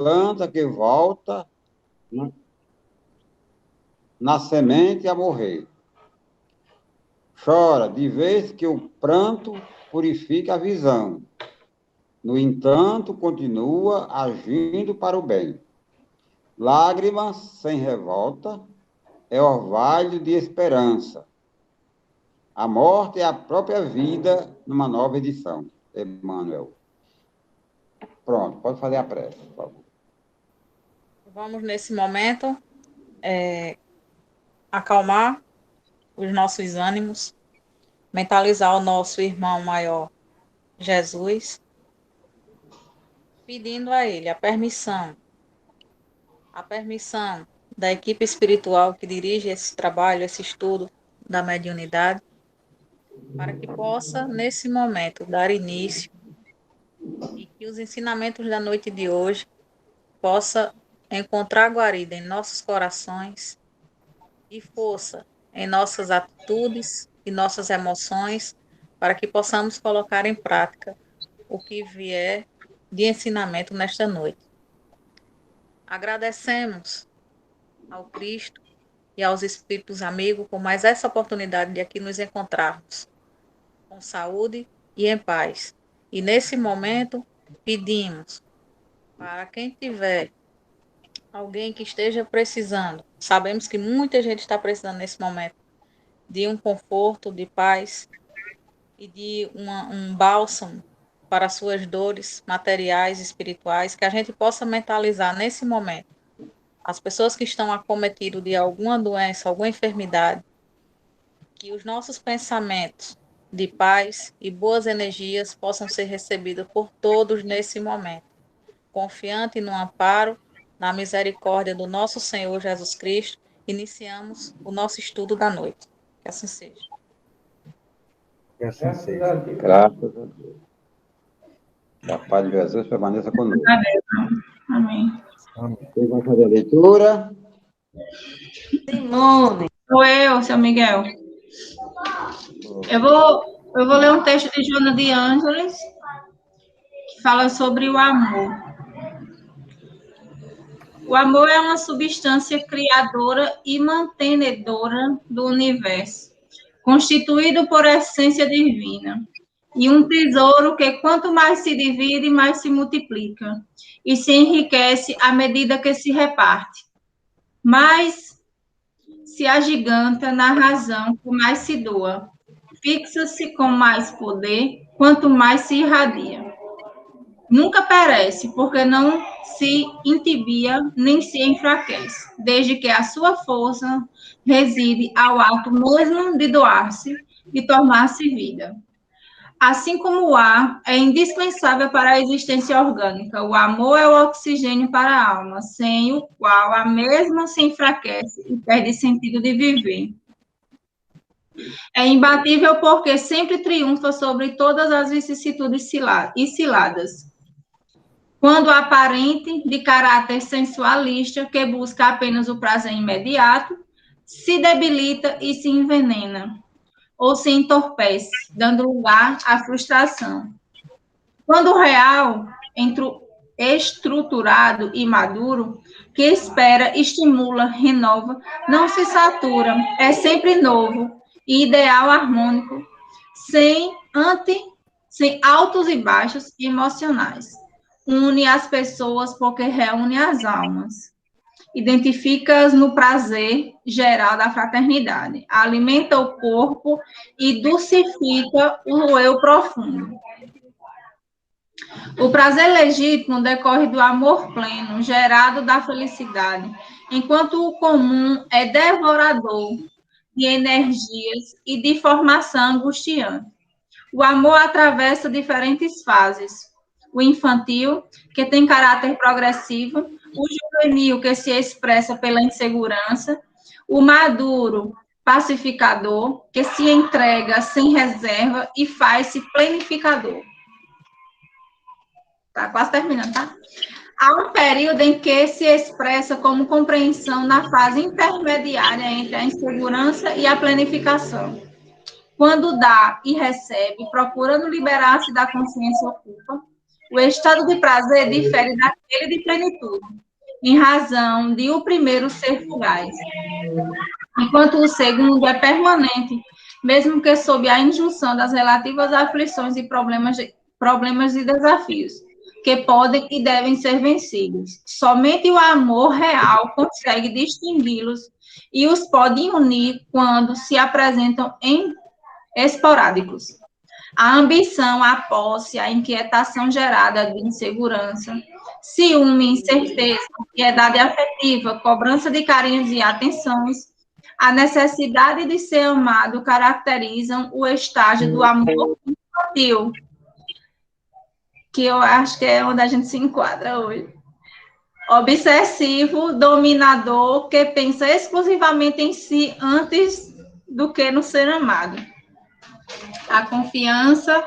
planta que volta na semente a morrer. Chora de vez que o pranto purifica a visão. No entanto, continua agindo para o bem. Lágrimas sem revolta é orvalho de esperança. A morte é a própria vida numa nova edição. Emmanuel. Pronto, pode fazer a prece, por favor. Vamos, nesse momento, acalmar os nossos ânimos, mentalizar o nosso irmão maior, Jesus, pedindo a ele a permissão da equipe espiritual que dirige esse trabalho, esse estudo da mediunidade, para que possa, nesse momento, dar início e que os ensinamentos da noite de hoje possa encontrar guarida em nossos corações e força em nossas atitudes e nossas emoções, para que possamos colocar em prática o que vier de ensinamento nesta noite. Agradecemos ao Cristo e aos Espíritos amigos por mais essa oportunidade de aqui nos encontrarmos com saúde e em paz. E nesse momento pedimos para quem tiver alguém que esteja precisando, sabemos que muita gente está precisando nesse momento de um conforto, de paz e de um bálsamo para suas dores materiais e espirituais, que a gente possa mentalizar nesse momento as pessoas que estão acometidas de alguma doença, alguma enfermidade, que os nossos pensamentos de paz e boas energias possam ser recebidos por todos nesse momento, confiante no amparo, na misericórdia do nosso Senhor Jesus Cristo, iniciamos o nosso estudo da noite. Que assim seja. Que assim seja. Graças a Deus. Que a paz de Jesus permaneça conosco. Amém. Quem vai fazer a leitura? Simone. Sou eu, seu Miguel. Eu vou ler um texto de Joana de Ângeles, que fala sobre o amor. O amor é uma substância criadora e mantenedora do universo, constituído por essência divina, e um tesouro que, quanto mais se divide, mais se multiplica, e se enriquece à medida que se reparte. Mais se agiganta na razão, que mais se doa. Fixa-se com mais poder, quanto mais se irradia. Nunca perece, porque não se entibia nem se enfraquece, desde que a sua força reside ao ato mesmo de doar-se e tornar-se vida. Assim como o ar é indispensável para a existência orgânica, o amor é o oxigênio para a alma, sem o qual a mesma se enfraquece e perde sentido de viver. É imbatível porque sempre triunfa sobre todas as vicissitudes e ciladas. Quando aparente, de caráter sensualista, que busca apenas o prazer imediato, se debilita e se envenena, ou se entorpece, dando lugar à frustração. Quando o real, entre o estruturado e maduro, que espera, estimula, renova, não se satura, é sempre novo e ideal harmônico, sem altos e baixos emocionais. Une as pessoas porque reúne as almas. Identifica-as no prazer geral da fraternidade. Alimenta o corpo e dulcifica o eu profundo. O prazer legítimo decorre do amor pleno, gerado da felicidade, enquanto o comum é devorador de energias e de formação angustiante. O amor atravessa diferentes fases. O infantil, que tem caráter progressivo, o juvenil, que se expressa pela insegurança, o maduro, pacificador, que se entrega sem reserva e faz-se planificador. Tá quase terminando, tá? Há um período em que se expressa como compreensão na fase intermediária entre a insegurança e a planificação. Quando dá e recebe, procurando liberar-se da consciência oculta, O estado de prazer difere daquele de plenitude, em razão de o primeiro ser fugaz, enquanto o segundo é permanente, mesmo que sob a injunção das relativas aflições e problemas e desafios, que podem e devem ser vencidos. Somente o amor real consegue distingui-los e os pode unir quando se apresentam em esporádicos. A ambição, a posse, a inquietação gerada de insegurança, ciúme, incerteza, ansiedade afetiva, cobrança de carinhos e atenções, a necessidade de ser amado caracterizam o estágio do amor infantil, que eu acho que é onde a gente se enquadra hoje. Obsessivo, dominador, que pensa exclusivamente em si antes do que no ser amado. A confiança,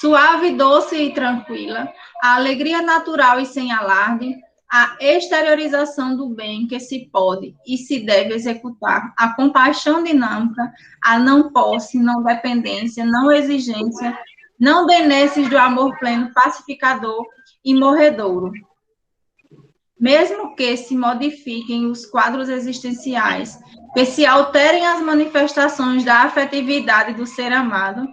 suave, doce e tranquila, a alegria natural e sem alarde, a exteriorização do bem que se pode e se deve executar, a compaixão dinâmica, a não posse, não dependência, não exigência, não benesses do amor pleno, pacificador e morredouro. Mesmo que se modifiquem os quadros existenciais, que se alterem as manifestações da afetividade do ser amado,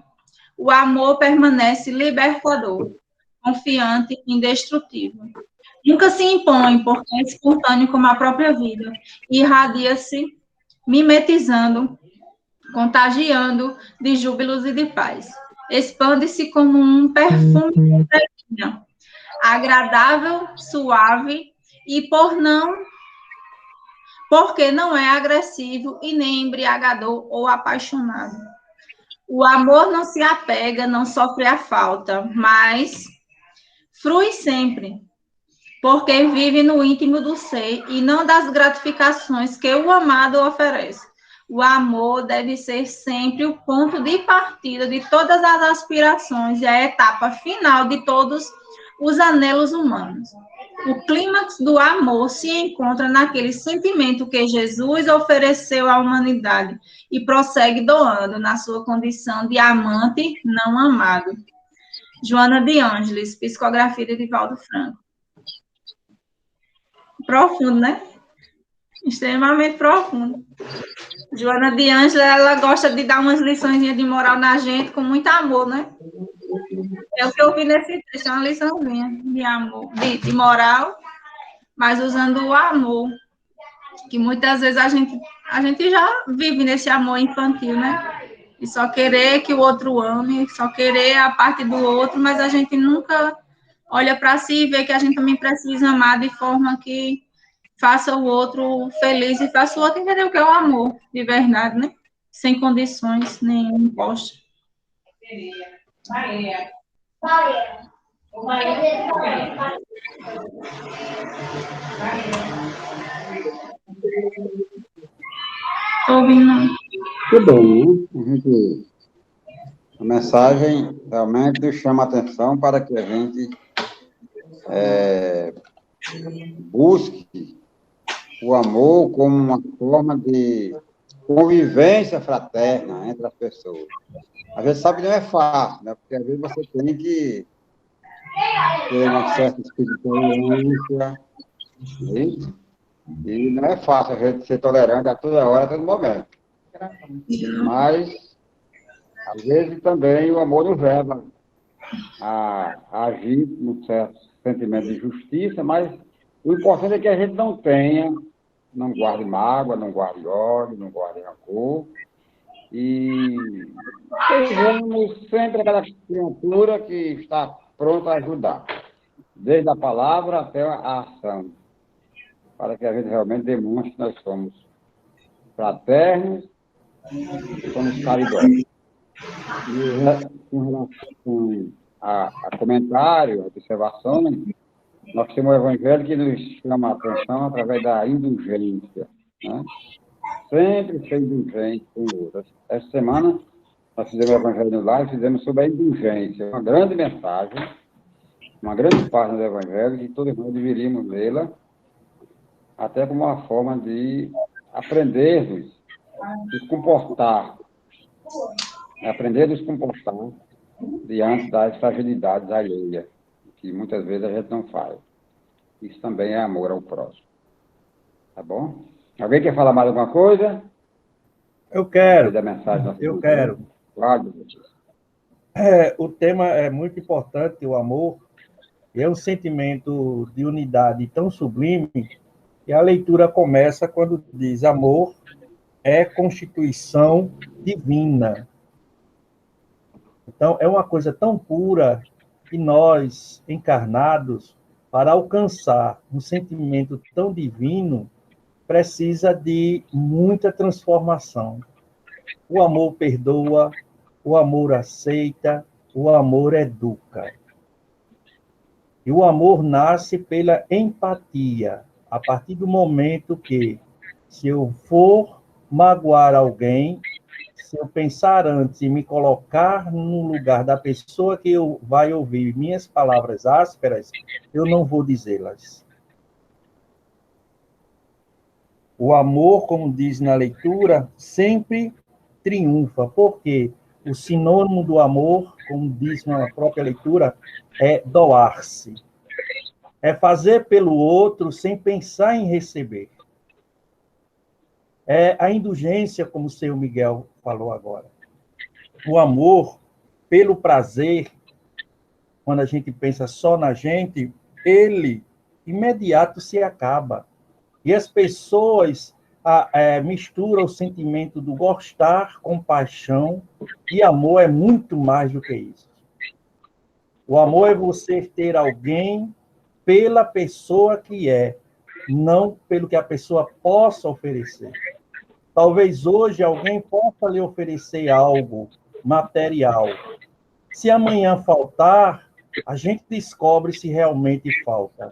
o amor permanece libertador, confiante, indestrutível. Nunca se impõe, porque é espontâneo como a própria vida, irradia-se, mimetizando, contagiando de júbilos e de paz. Expande-se como um perfume agradável, suave, e porque não é agressivo e nem embriagador ou apaixonado. O amor não se apega, não sofre a falta, mas frui sempre, porque vive no íntimo do ser e não das gratificações que o amado oferece. O amor deve ser sempre o ponto de partida de todas as aspirações e a etapa final de todos os anelos humanos. O clímax do amor se encontra naquele sentimento que Jesus ofereceu à humanidade e prossegue doando na sua condição de amante não amado. Joana de Ângeles, psicografia de Divaldo Franco. Profundo, né? Extremamente profundo. Joana de Ângeles, ela gosta de dar umas lições de moral na gente com muito amor, né? É o que eu vi nesse texto, é uma liçãozinha de amor, de moral, mas usando o amor, que muitas vezes a gente já vive nesse amor infantil, né? E só querer que o outro ame, só querer a parte do outro, mas a gente nunca olha para si e vê que a gente também precisa amar de forma que faça o outro feliz e faça o outro entender o que é o amor, de verdade, né? Sem condições nem impostos. Estou ouvindo. Que bom, né? A mensagem realmente nos chama a atenção para que a gente busque o amor como uma forma de convivência fraterna entre as pessoas. A gente sabe que não é fácil, né? Porque às vezes você tem que ter uma certa espiritualidade, e não é fácil a gente ser tolerante a toda hora, a todo momento. Mas, às vezes, também o amor nos leva a agir num certo sentimento de justiça, mas o importante é que a gente não guarde mágoa, não guarde ódio, não guarde rancor, e sejamos sempre aquela criatura que está pronta a ajudar, desde a palavra até a ação, para que a gente realmente demonstre que nós somos fraternos, somos caridosos. E em relação a comentário, a observações, nós temos um evangelho que nos chama a atenção através da indulgência, né? Sempre ser indulgente com o outro. Essa semana, nós fizemos o evangelho no lar e fizemos sobre a indulgência, uma grande mensagem, uma grande página do evangelho, que todos nós deveríamos lê-la, até como uma forma de aprendermos a nos comportar, aprender a nos comportar diante das fragilidades alheias. que muitas vezes a gente não faz. Isso também é amor ao próximo. Tá bom? Alguém quer falar mais alguma coisa? Eu quero. Da mensagem Eu quero. Claro. O tema é muito importante, o amor. É um sentimento de unidade tão sublime que a leitura começa quando diz: amor é constituição divina. Então, é uma coisa tão pura que nós, encarnados, para alcançar um sentimento tão divino, precisa de muita transformação. O amor perdoa, o amor aceita, o amor educa. E o amor nasce pela empatia, a partir do momento que, se eu for magoar alguém, se eu pensar antes e me colocar no lugar da pessoa que vai ouvir minhas palavras ásperas, eu não vou dizê-las. O amor, como diz na leitura, sempre triunfa, porque o sinônimo do amor, como diz na própria leitura, é doar-se. É fazer pelo outro sem pensar em receber. É a indulgência, como o senhor Miguel falou agora. O amor, pelo prazer, quando a gente pensa só na gente, ele, imediato, se acaba. E as pessoas misturam o sentimento do gostar com paixão, e amor é muito mais do que isso. O amor é você ter alguém pela pessoa que é, não pelo que a pessoa possa oferecer. Talvez hoje alguém possa lhe oferecer algo material. Se amanhã faltar, a gente descobre se realmente falta.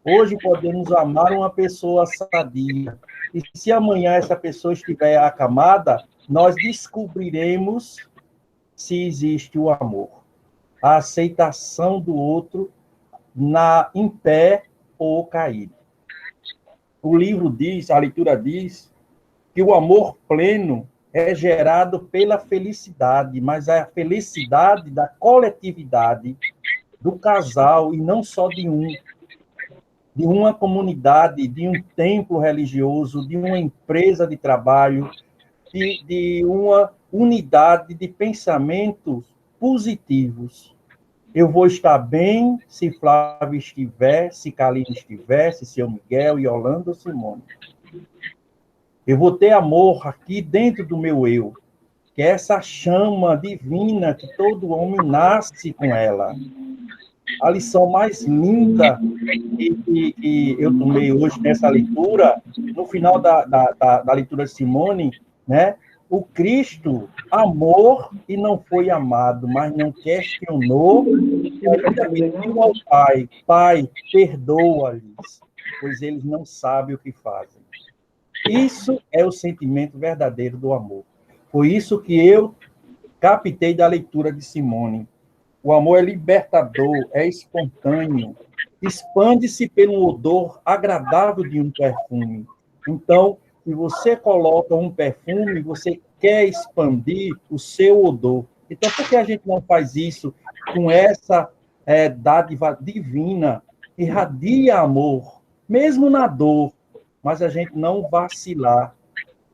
Hoje podemos amar uma pessoa sadia. E se amanhã essa pessoa estiver acamada, nós descobriremos se existe o amor. A aceitação do outro em pé ou caído. O livro diz, a leitura diz, que o amor pleno é gerado pela felicidade, mas é a felicidade da coletividade, do casal, e não só de uma comunidade, de um templo religioso, de uma empresa de trabalho, de uma unidade de pensamentos positivos. Eu vou estar bem se Flávio estiver, se Kaline estiver, se seu Miguel, Yolanda ou Simone. Eu vou ter amor aqui dentro do meu eu, que é essa chama divina que todo homem nasce com ela. A lição mais linda que eu tomei hoje nessa leitura, no final da leitura de Simone, né? O Cristo amou e não foi amado, mas não questionou, e ainda pediu ao Pai: Pai, perdoa-lhes, pois eles não sabem o que fazem. Isso é o sentimento verdadeiro do amor. Foi isso que eu captei da leitura de Simone. O amor é libertador, é espontâneo, expande-se pelo odor agradável de um perfume. Então, se você coloca um perfume, você quer expandir o seu odor. Então, por que a gente não faz isso com essa dádiva divina? Irradia amor, mesmo na dor, mas a gente não vacilar,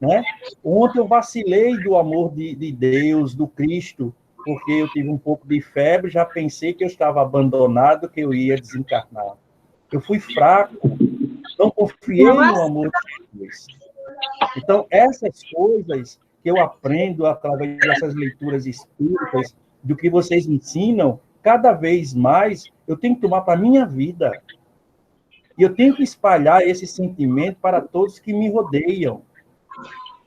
né? Ontem eu vacilei do amor de Deus, do Cristo, porque eu tive um pouco de febre, já pensei que eu estava abandonado, que eu ia desencarnar. Eu fui fraco, não confiei no amor de Jesus. Então, essas coisas que eu aprendo através dessas leituras espíritas, do que vocês me ensinam, cada vez mais eu tenho que tomar para a minha vida. E eu tenho que espalhar esse sentimento para todos que me rodeiam.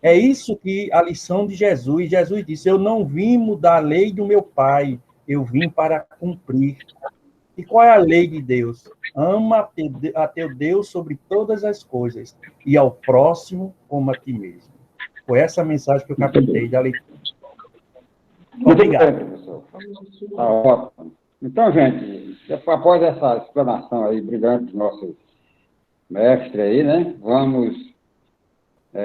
É isso que a lição de Jesus. Jesus disse: eu não vim mudar a lei do meu Pai, eu vim para cumprir. E qual é a lei de Deus? Ama a teu Deus sobre todas as coisas e ao próximo como a ti mesmo. Foi essa a mensagem que eu captei da leitura. Obrigado. Professor. Tá ótimo. Então, gente, após essa explanação aí brilhante do nosso mestre aí, né? Vamos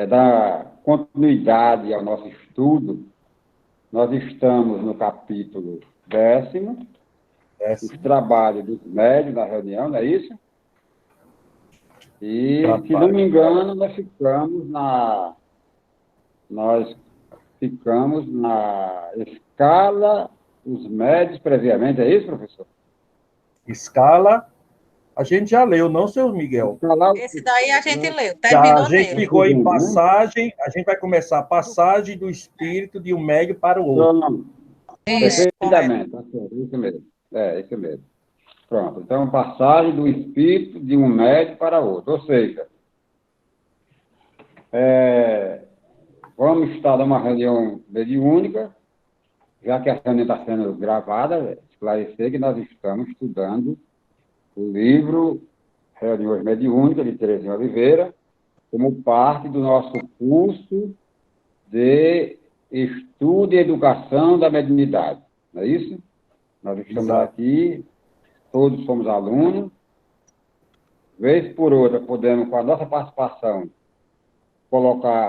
dar continuidade ao nosso estudo. Nós estamos no capítulo 10º, os trabalhos dos médios na reunião, não é isso? E, se não me engano, nós ficamos na escala, os médios previamente, é isso, professor? Escala, a gente já leu, não, seu Miguel? Esse daí a gente leu, Já, terminou a gente nele. ficou em passagem, a gente vai começar a passagem do espírito de um médio para o outro. Isso, correto. Perfeitamente, isso mesmo. Isso mesmo. Pronto, então, passagem do espírito de um médio para outro. Ou seja, vamos estar numa reunião mediúnica, já que a reunião está sendo gravada, esclarecer que nós estamos estudando o livro Reuniões Mediúnicas, de Terezinha Oliveira, como parte do nosso curso de estudo e educação da mediunidade. Não é isso? Nós estamos aqui, todos somos alunos, vez por outra podemos, com a nossa participação,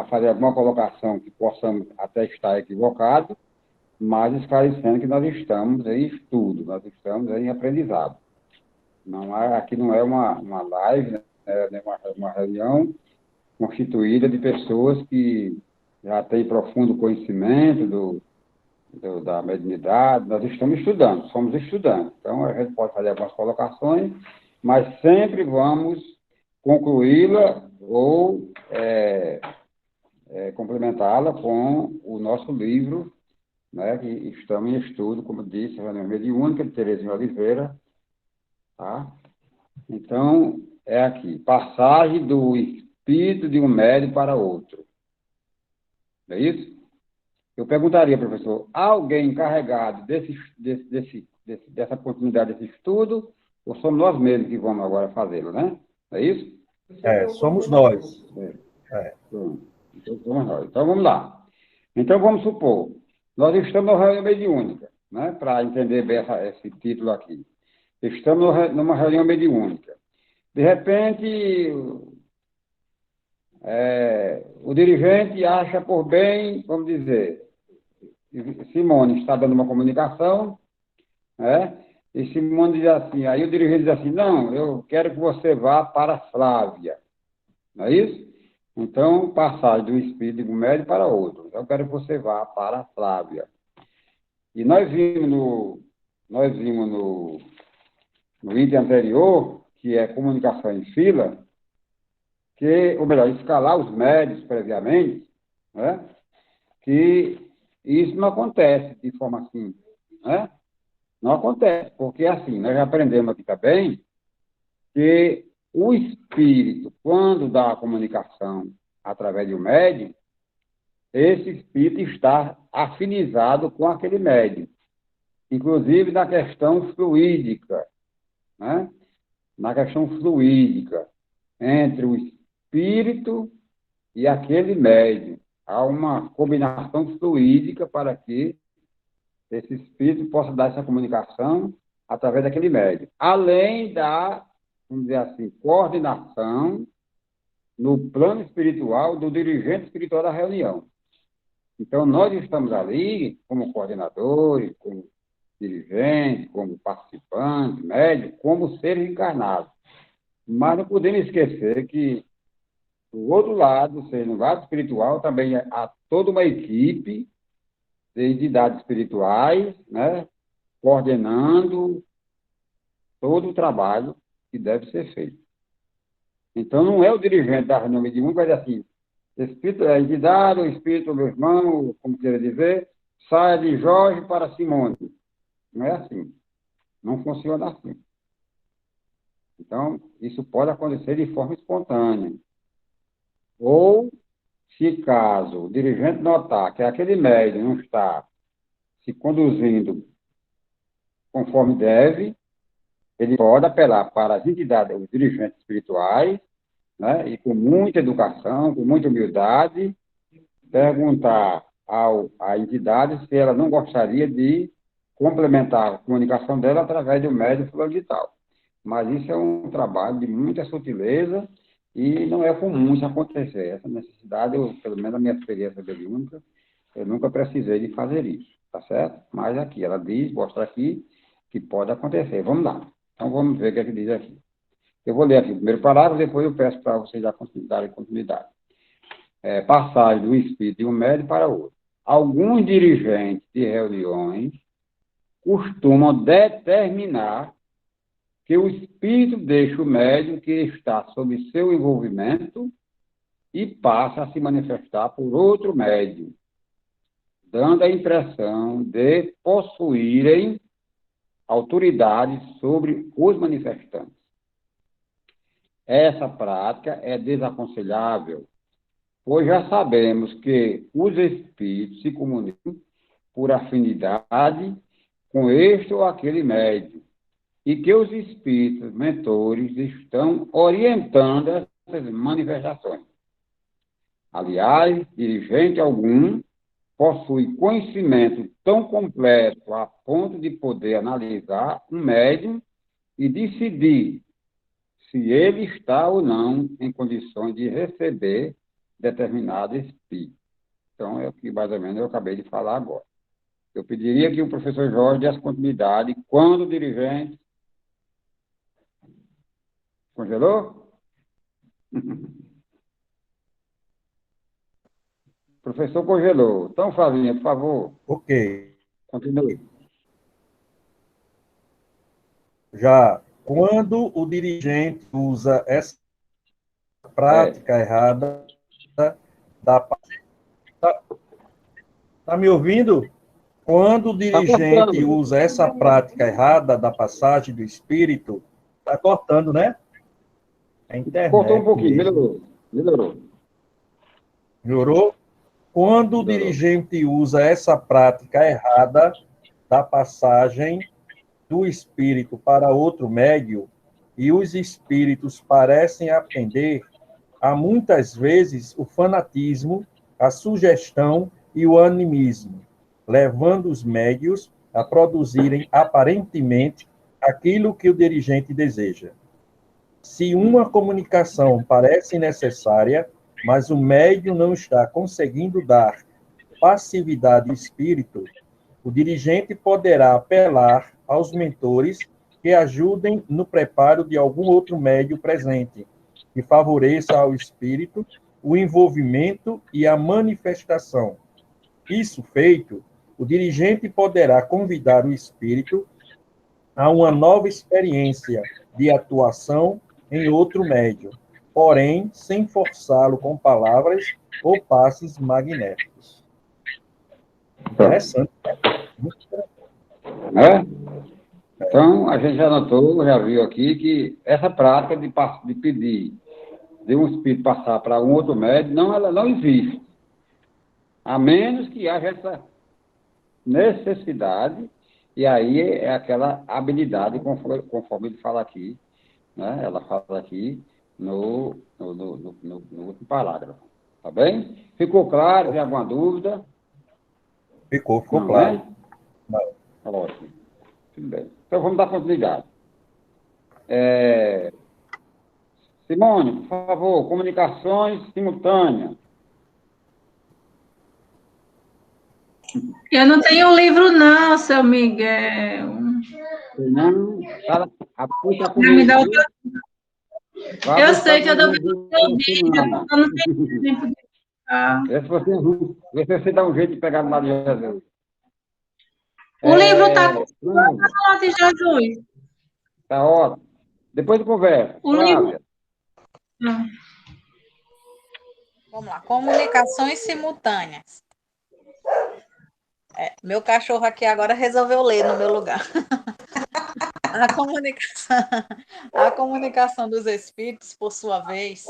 fazer alguma colocação que possamos até estar equivocado, mas esclarecendo que nós estamos em estudo, nós estamos em aprendizado. Aqui não é uma live, né? É uma reunião constituída de pessoas que já têm profundo conhecimento da mediunidade. Nós estamos estudando, somos estudantes. Então, a gente pode fazer algumas colocações, mas sempre vamos concluí-la ou complementá-la com o nosso livro, né, que estamos em estudo, como disse, Reunião Mediúnica, de Terezinha Oliveira. Tá? Então, é aqui, passagem do espírito de um médium para outro. É isso? Eu perguntaria, professor, alguém encarregado dessa continuidade desse estudo, ou somos nós mesmos que vamos agora fazê-lo, né? É isso? Somos nós. Então, somos nós. Então, vamos lá. Então, vamos supor, nós estamos na reunião mediúnica, né? Para entender bem esse título aqui. Estamos numa reunião mediúnica. De repente, o dirigente acha por bem, vamos dizer, Simone está dando uma comunicação, né? E Simone diz assim, aí o dirigente diz assim, não, eu quero que você vá para Flávia. Não é isso? Então, passagem do espírito de um médium para outro. Então, eu quero que você vá para Flávia. E nós vimos no item anterior, que é comunicação em fila, ou melhor, escalar os médios previamente, né? Que isso não acontece de forma assim, né? Não acontece, porque assim, nós já aprendemos aqui também que o espírito, quando dá a comunicação através de um médium, esse espírito está afinizado com aquele médium, inclusive na questão fluídica, né? Na questão fluídica, entre o espírito e aquele médium. Há uma combinação fluídica para que esse espírito possa dar essa comunicação através daquele médium. Além da, vamos dizer assim, coordenação no plano espiritual do dirigente espiritual da reunião. Então, nós estamos ali como coordenadores, como dirigentes, como participantes, médios, como seres encarnados. Mas não podemos esquecer que, do outro lado, ou seja, no lado espiritual, também há toda uma equipe de entidades espirituais, né, coordenando todo o trabalho que deve ser feito. Então, não é o dirigente da reunião mediúnica que vai dizer assim, espírito, a entidade, o espírito, meu irmão, como queira dizer, saia de Jorge para Simone. Não é assim. Não funciona assim. Então, isso pode acontecer de forma espontânea. Ou, se caso o dirigente notar que aquele médium não está se conduzindo conforme deve, ele pode apelar para as entidades, os dirigentes espirituais, né, e com muita educação, com muita humildade, perguntar à entidade se ela não gostaria de complementar a comunicação dela através do médium fulano de tal. Mas isso é um trabalho de muita sutileza e não é comum isso acontecer. Essa necessidade, pelo menos na minha experiência mediúnica, eu nunca precisei de fazer isso, tá certo? Mas aqui, ela diz, mostra aqui, que pode acontecer. Vamos lá. Então, vamos ver o que é que diz aqui. Eu vou ler aqui o primeiro parágrafo, depois eu peço para vocês darem continuidade. Passagem do espírito de um médium para outro. Alguns dirigentes de reuniões costumam determinar que o espírito deixa o médium que está sob seu envolvimento e passa a se manifestar por outro médium, dando a impressão de possuírem autoridade sobre os manifestantes. Essa prática é desaconselhável, pois já sabemos que os espíritos se comunicam por afinidade com este ou aquele médium, e que os espíritos mentores estão orientando essas manifestações. Aliás, dirigente algum possui conhecimento tão completo a ponto de poder analisar um médium e decidir se ele está ou não em condições de receber determinado espírito. Então, é o que mais ou menos eu acabei de falar agora. Eu pediria que o professor Jorge desse continuidade quando o dirigente... Congelou? Professor congelou. Então, Flavinha, por favor. Ok. Continue. Já quando o dirigente usa essa prática errada da... Tá me ouvindo? Quando o dirigente usa essa prática errada da passagem do espírito, está cortando, né? A internet cortou um pouquinho, mesmo. melhorou. Melhorou? Quando o dirigente usa essa prática errada da passagem do espírito para outro médium, e os espíritos parecem aprender, há muitas vezes o fanatismo, a sugestão e o animismo, levando os médios a produzirem aparentemente aquilo que o dirigente deseja. Se uma comunicação parece necessária, mas o médium não está conseguindo dar passividade ao espírito, o dirigente poderá apelar aos mentores que ajudem no preparo de algum outro médium presente, que favoreça ao espírito o envolvimento e a manifestação. Isso feito, o dirigente poderá convidar o espírito a uma nova experiência de atuação em outro médium, porém sem forçá-lo com palavras ou passes magnéticos. Interessante. Muito interessante. Então, a gente já notou, já viu aqui, que essa prática de pedir de um espírito passar para um outro médium, ela não existe. A menos que haja essa necessidade, e aí é aquela habilidade, conforme ele fala aqui, né? Ela fala aqui no último parágrafo. Tá bem? Ficou claro? Tem alguma dúvida? Ficou claro. Né? Não. Ótimo. Tudo bem. Então, vamos dar continuidade. Simone, por favor, comunicações simultâneas. Eu não tenho livro, não, seu Miguel. Não, aponta Vai me dar outra. Eu sei que eu dou para vídeo, eu não tenho tempo de ficar. Vê se você dá um jeito de pegar no lado de Jesus. O livro está com o de Jesus. Está ótimo. Depois de conversa. O livro... Vamos lá. Comunicações simultâneas. Meu cachorro aqui agora resolveu ler no meu lugar. A comunicação dos espíritos, por sua vez,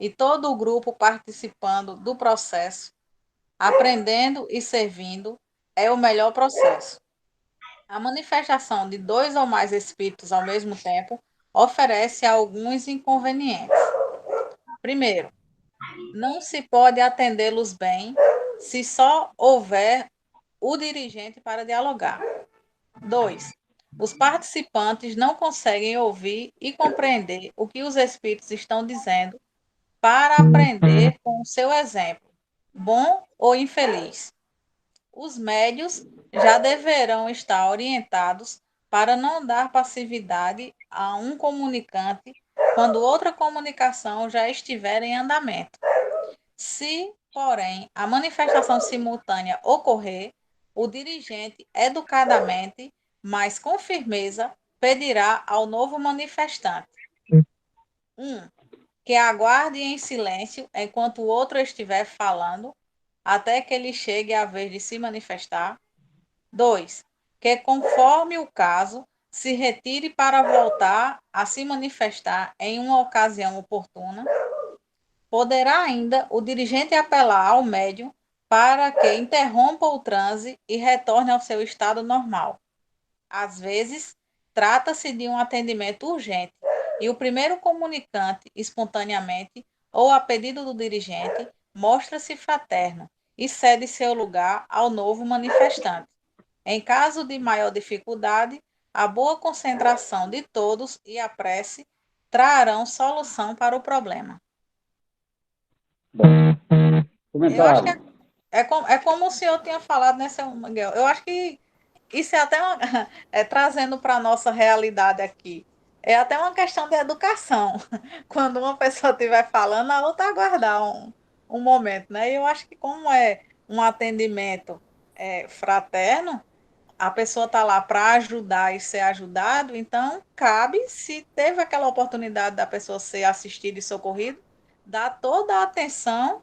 e todo o grupo participando do processo, aprendendo e servindo, é o melhor processo. A manifestação de 2 ou mais espíritos ao mesmo tempo oferece alguns inconvenientes. Primeiro, não se pode atendê-los bem se só houver o dirigente para dialogar. 2. Os participantes não conseguem ouvir e compreender o que os espíritos estão dizendo para aprender com o seu exemplo, bom ou infeliz. Os médios já deverão estar orientados para não dar passividade a um comunicante quando outra comunicação já estiver em andamento. Se, porém, a manifestação simultânea ocorrer, o dirigente, educadamente, mas com firmeza, pedirá ao novo manifestante: 1. Que aguarde em silêncio enquanto o outro estiver falando, até que ele chegue a vez de se manifestar. 2. Que, conforme o caso, se retire para voltar a se manifestar em uma ocasião oportuna. Poderá ainda o dirigente apelar ao médium para que interrompa o transe e retorne ao seu estado normal. Às vezes, trata-se de um atendimento urgente e o primeiro comunicante, espontaneamente ou a pedido do dirigente, mostra-se fraterno e cede seu lugar ao novo manifestante. Em caso de maior dificuldade, a boa concentração de todos e a prece trarão solução para o problema. Eu acho que é como o senhor tinha falado, né, seu Miguel? Eu acho que isso é até trazendo para a nossa realidade aqui. É até uma questão de educação. Quando uma pessoa estiver falando, a outra aguardar um momento, né? E eu acho que como é um atendimento fraterno, a pessoa está lá para ajudar e ser ajudado, então cabe, se teve aquela oportunidade da pessoa ser assistida e socorrida, dar toda a atenção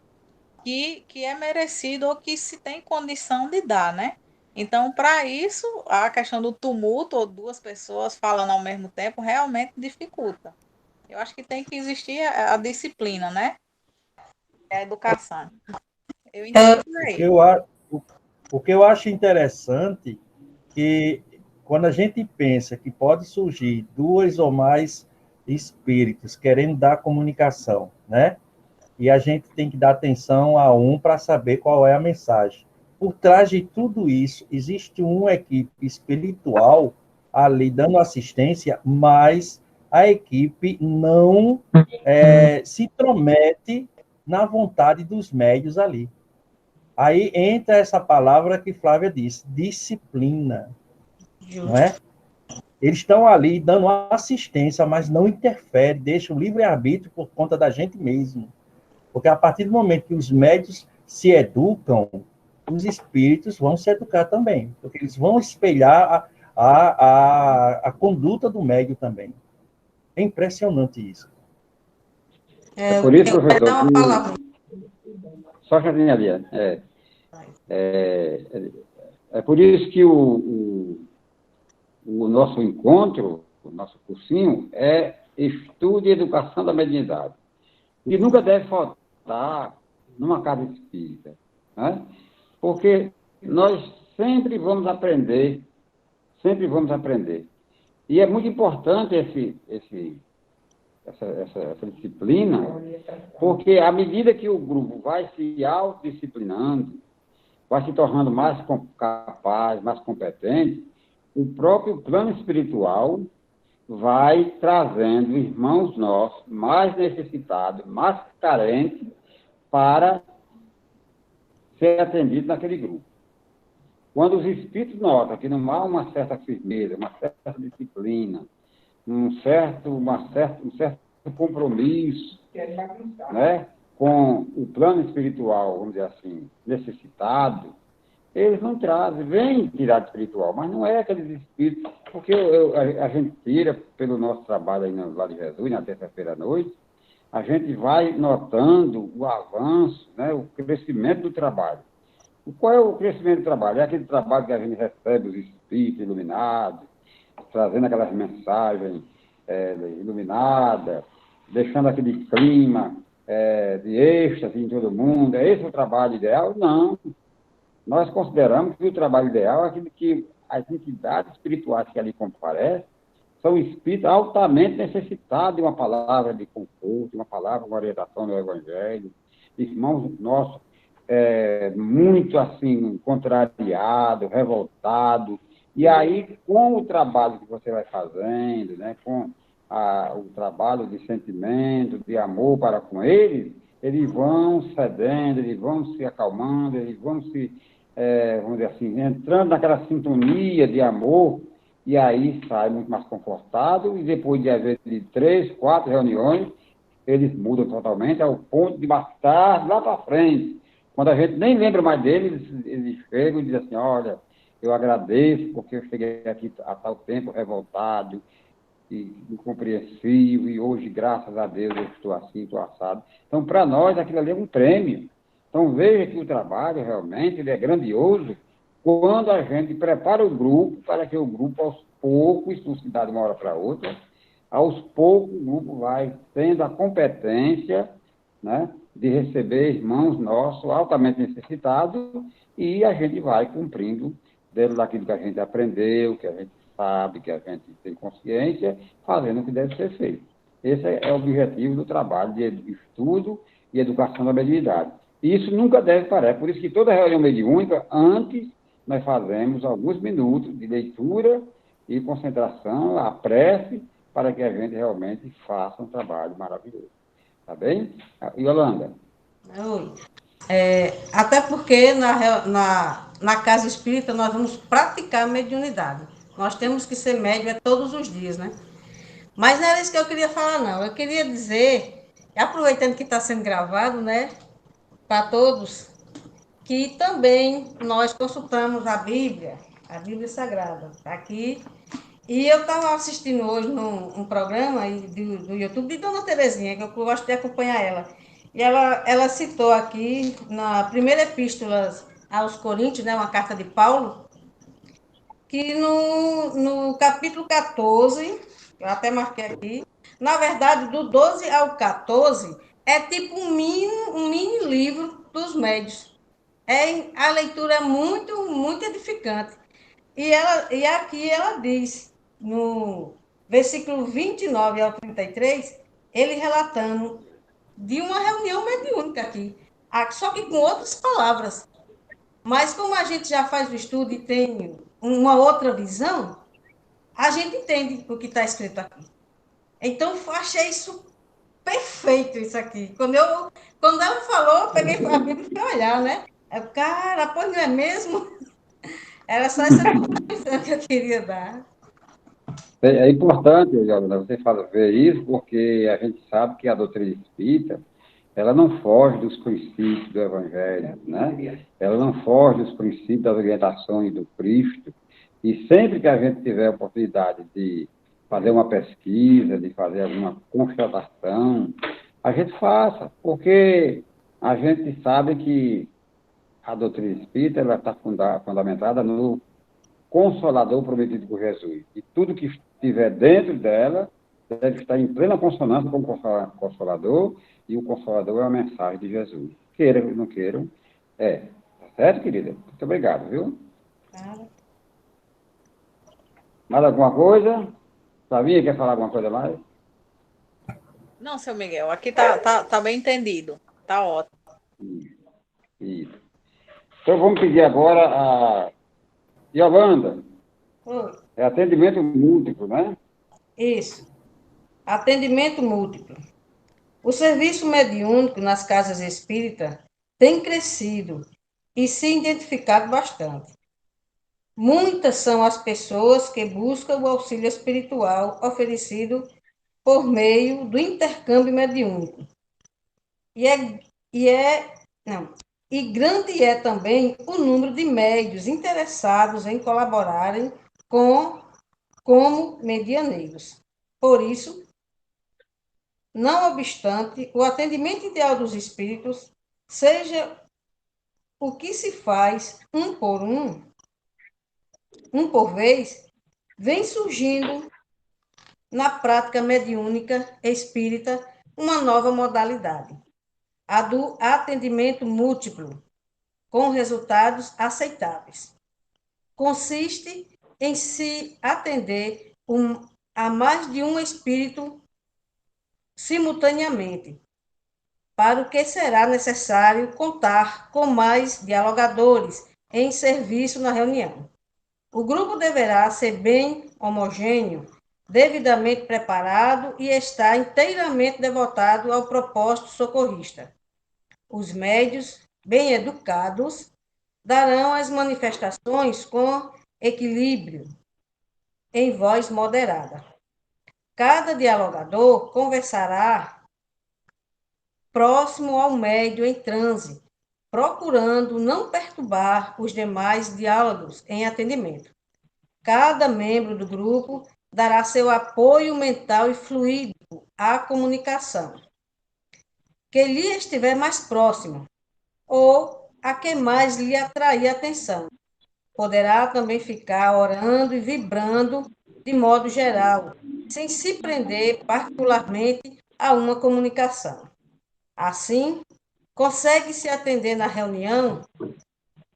que é merecido ou que se tem condição de dar, né? Então, para isso, a questão do tumulto ou duas pessoas falando ao mesmo tempo realmente dificulta. Eu acho que tem que existir a disciplina, né? A educação. Eu entendo aí. O que eu acho interessante que quando a gente pensa que pode surgir duas ou mais espíritos querendo dar comunicação, né? E a gente tem que dar atenção a um para saber qual é a mensagem. Por trás de tudo isso, existe uma equipe espiritual ali dando assistência, mas a equipe não se intromete na vontade dos médios ali. Aí entra essa palavra que Flávia disse, disciplina, não é? Eles estão ali dando assistência, mas não interfere, deixa o livre-arbítrio por conta da gente mesmo. Porque a partir do momento que os médios se educam, os espíritos vão se educar também, porque eles vão espelhar a conduta do médio também. É impressionante isso. É por isso, professor, dar uma palavra. Só que ali, é por isso que o nosso encontro, o nosso cursinho, é Estudo e Educação da Mediunidade. E nunca deve faltar numa casa espírita, né? Porque nós sempre vamos aprender, sempre vamos aprender. E é muito importante essa disciplina, porque à medida que o grupo vai se autodisciplinando, vai se tornando mais capaz, mais competente, o próprio plano espiritual vai trazendo irmãos nossos mais necessitados, mais carentes, para ser atendido naquele grupo. Quando os espíritos notam que não há uma certa firmeza, uma certa disciplina, um certo compromisso, né, com o plano espiritual, vamos dizer assim, necessitado, eles não trazem, vem tirar espiritual, mas não é aqueles espíritos, porque a gente tira pelo nosso trabalho aí no Vale de Jesus, na terça-feira à noite, a gente vai notando o avanço, né, o crescimento do trabalho. Qual é o crescimento do trabalho? É aquele trabalho que a gente recebe os espíritos iluminados, trazendo aquelas mensagens iluminadas, deixando aquele clima de êxtase em todo mundo. É esse o trabalho ideal? Não. Nós consideramos que o trabalho ideal é aquele que as entidades espirituais que ali comparecem são espíritos altamente necessitados de uma palavra de conforto, uma palavra de orientação do Evangelho. Irmãos nossos, muito assim, contrariados, revoltados. E aí, com o trabalho que você vai fazendo, né, com o trabalho de sentimento, de amor para com eles vão cedendo, eles vão se acalmando, eles vão se, vamos dizer assim, entrando naquela sintonia de amor e aí sai muito mais confortado, e depois de, às vezes, de 3, 4 reuniões, eles mudam totalmente, ao ponto de mais tarde, lá para frente, quando a gente nem lembra mais deles, eles chegam e dizem assim, olha, eu agradeço porque eu cheguei aqui a tal tempo revoltado e incompreensível, e hoje, graças a Deus, eu estou assim, estou assado. Então, para nós, aquilo ali é um prêmio. Então, veja que o trabalho, realmente, ele é grandioso quando a gente prepara o grupo para que o grupo, aos poucos, isso não se dá de uma hora para outra, aos poucos o grupo vai tendo a competência, né, de receber irmãos nossos altamente necessitados e a gente vai cumprindo dentro daquilo que a gente aprendeu, que a gente sabe, que a gente tem consciência, fazendo o que deve ser feito. Esse é o objetivo do trabalho de estudo e educação da mediunidade. E isso nunca deve parar. É por isso que toda reunião mediúnica, antes, nós fazemos alguns minutos de leitura e concentração, a prece, para que a gente realmente faça um trabalho maravilhoso. Tá bem? Yolanda? Oi. Até porque na casa espírita nós vamos praticar a mediunidade. Nós temos que ser médium todos os dias, né? Mas não era isso que eu queria falar, não. Eu queria dizer, aproveitando que está sendo gravado, né, para todos, que também nós consultamos a Bíblia Sagrada, tá aqui. E eu estava assistindo hoje um programa aí do YouTube de Dona Terezinha, que eu gosto de acompanhar ela. E ela citou aqui, na primeira epístola aos Coríntios, né, uma carta de Paulo, que no capítulo 14, eu até marquei aqui, na verdade, do 12 ao 14, é tipo um mini livro dos médios. A leitura é muito, muito edificante. E aqui ela diz, no versículo 29 ao 33, ele relatando de uma reunião mediúnica aqui, só que com outras palavras. Mas como a gente já faz o estudo e tem uma outra visão, a gente entende o que está escrito aqui. Então, eu achei isso perfeito, isso aqui. Quando ela falou, eu peguei a Bíblia e fui olhar, né? Cara, pois não é mesmo? Era só essa contribuição que eu queria dar. É importante, Yolanda, você ver isso, porque a gente sabe que a doutrina espírita, ela não foge dos princípios do Evangelho, né? Ela não foge dos princípios das orientações do Cristo. E sempre que a gente tiver a oportunidade de fazer uma pesquisa, de fazer alguma constatação, a gente faça, porque a gente sabe que a doutrina espírita ela está fundamentada no Consolador prometido por Jesus. E tudo que estiver dentro dela deve estar em plena consonância com o Consolador, e o Consolador é a mensagem de Jesus. Queiram ou não queiram, é. Tá certo, querida? Muito obrigado, viu? Claro. Mais alguma coisa? Sabia que quer falar alguma coisa mais? Não, seu Miguel, aqui tá bem entendido. Tá ótimo. Isso. Então vamos pedir agora a Yolanda. Oi. É atendimento múltiplo, né? Isso. Atendimento múltiplo. O serviço mediúnico nas casas espíritas tem crescido e se identificado bastante. Muitas são as pessoas que buscam o auxílio espiritual oferecido por meio do intercâmbio mediúnico. Não, e grande é também o número de médios interessados em colaborarem como medianeiros. Por isso, não obstante, o atendimento ideal dos espíritos seja o que se faz um por vez, vem surgindo na prática mediúnica espírita uma nova modalidade, a do atendimento múltiplo, com resultados aceitáveis. Consiste em se atender a mais de um espírito simultaneamente, para o que será necessário contar com mais dialogadores em serviço na reunião. O grupo deverá ser bem homogêneo, devidamente preparado e estar inteiramente devotado ao propósito socorrista. Os médios, bem educados, darão as manifestações com equilíbrio, em voz moderada. Cada dialogador conversará próximo ao médium em transe, procurando não perturbar os demais diálogos em atendimento. Cada membro do grupo dará seu apoio mental e fluido à comunicação, que lhe estiver mais próximo, ou a que mais lhe atrair atenção. Poderá também ficar orando e vibrando de modo geral, sem se prender particularmente a uma comunicação. Assim, consegue-se atender na reunião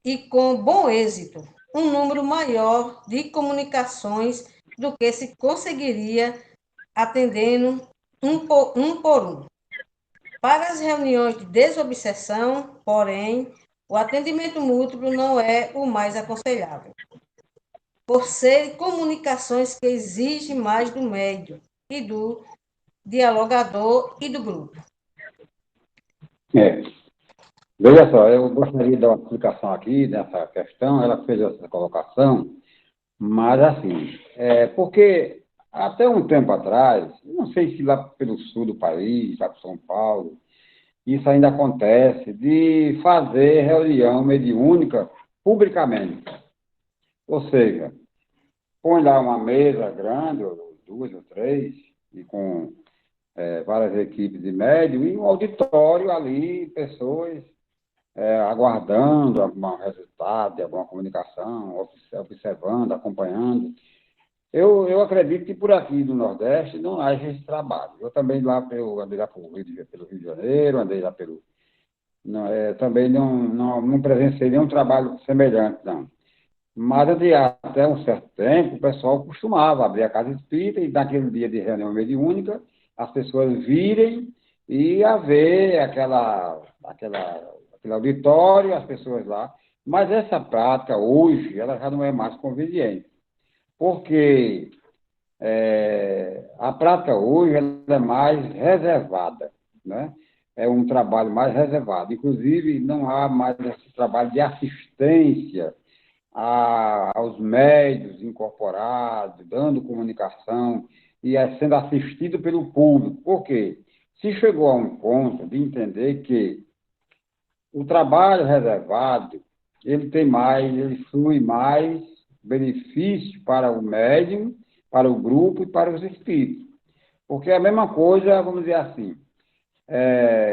e com bom êxito um número maior de comunicações do que se conseguiria atendendo um por um. Para as reuniões de desobsessão, porém, o atendimento múltiplo não é o mais aconselhável, por serem comunicações que exigem mais do médium e do dialogador e do grupo. Veja só, eu gostaria de dar uma explicação aqui nessa questão. Ela fez essa colocação, mas assim, porque até um tempo atrás, não sei se lá pelo sul do país, lá para São Paulo, isso ainda acontece, de fazer reunião mediúnica publicamente. Ou seja, põe lá uma mesa grande, ou 2 ou 3, e com várias equipes de médium, e um auditório ali, pessoas aguardando algum resultado, alguma comunicação, observando, acompanhando. Eu acredito que por aqui no Nordeste não haja esse trabalho. Eu também andei lá pelo Rio de Janeiro, andei lá pelo... também não presenciei nenhum trabalho semelhante, não. Mas até um certo tempo, o pessoal costumava abrir a casa espírita e naquele dia de reunião mediúnica, as pessoas virem e haver aquele auditório, as pessoas lá. Mas essa prática, hoje, ela já não é mais conveniente. Porque a prática hoje ela é mais reservada, né? É um trabalho mais reservado. Inclusive, não há mais esse trabalho de assistência aos médios incorporados, dando comunicação e sendo assistido pelo público. Por quê? Se chegou a um ponto de entender que o trabalho reservado, ele flui mais benefício para o médium, para o grupo e para os espíritos. Porque é a mesma coisa, vamos dizer assim,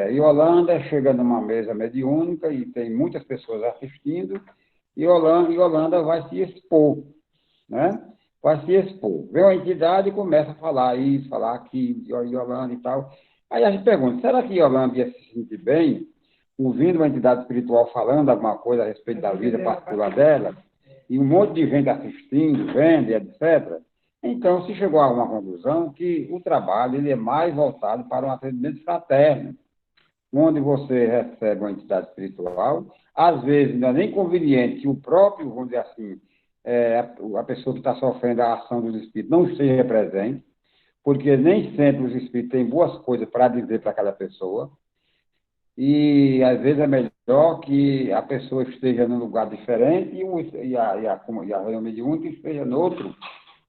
Yolanda chega numa mesa mediúnica e tem muitas pessoas assistindo, e Yolanda vai se expor, né? Vai se expor. Vem uma entidade e começa a falar isso, falar aquilo, Yolanda e tal. Aí a gente pergunta, será que Yolanda ia se sentir bem ouvindo uma entidade espiritual falando alguma coisa a respeito da vida particular dela, e um monte de gente assistindo, vendo, etc.? Então, se chegou a uma conclusão que o trabalho ele é mais voltado para um atendimento fraterno, onde você recebe uma entidade espiritual, às vezes não é nem conveniente que o próprio, vamos dizer assim, a pessoa que está sofrendo a ação dos espíritos não esteja presente, porque nem sempre os espíritos têm boas coisas para dizer para aquela pessoa, e às vezes é melhor que a pessoa esteja num lugar diferente e a reunião mediúnica esteja no outro,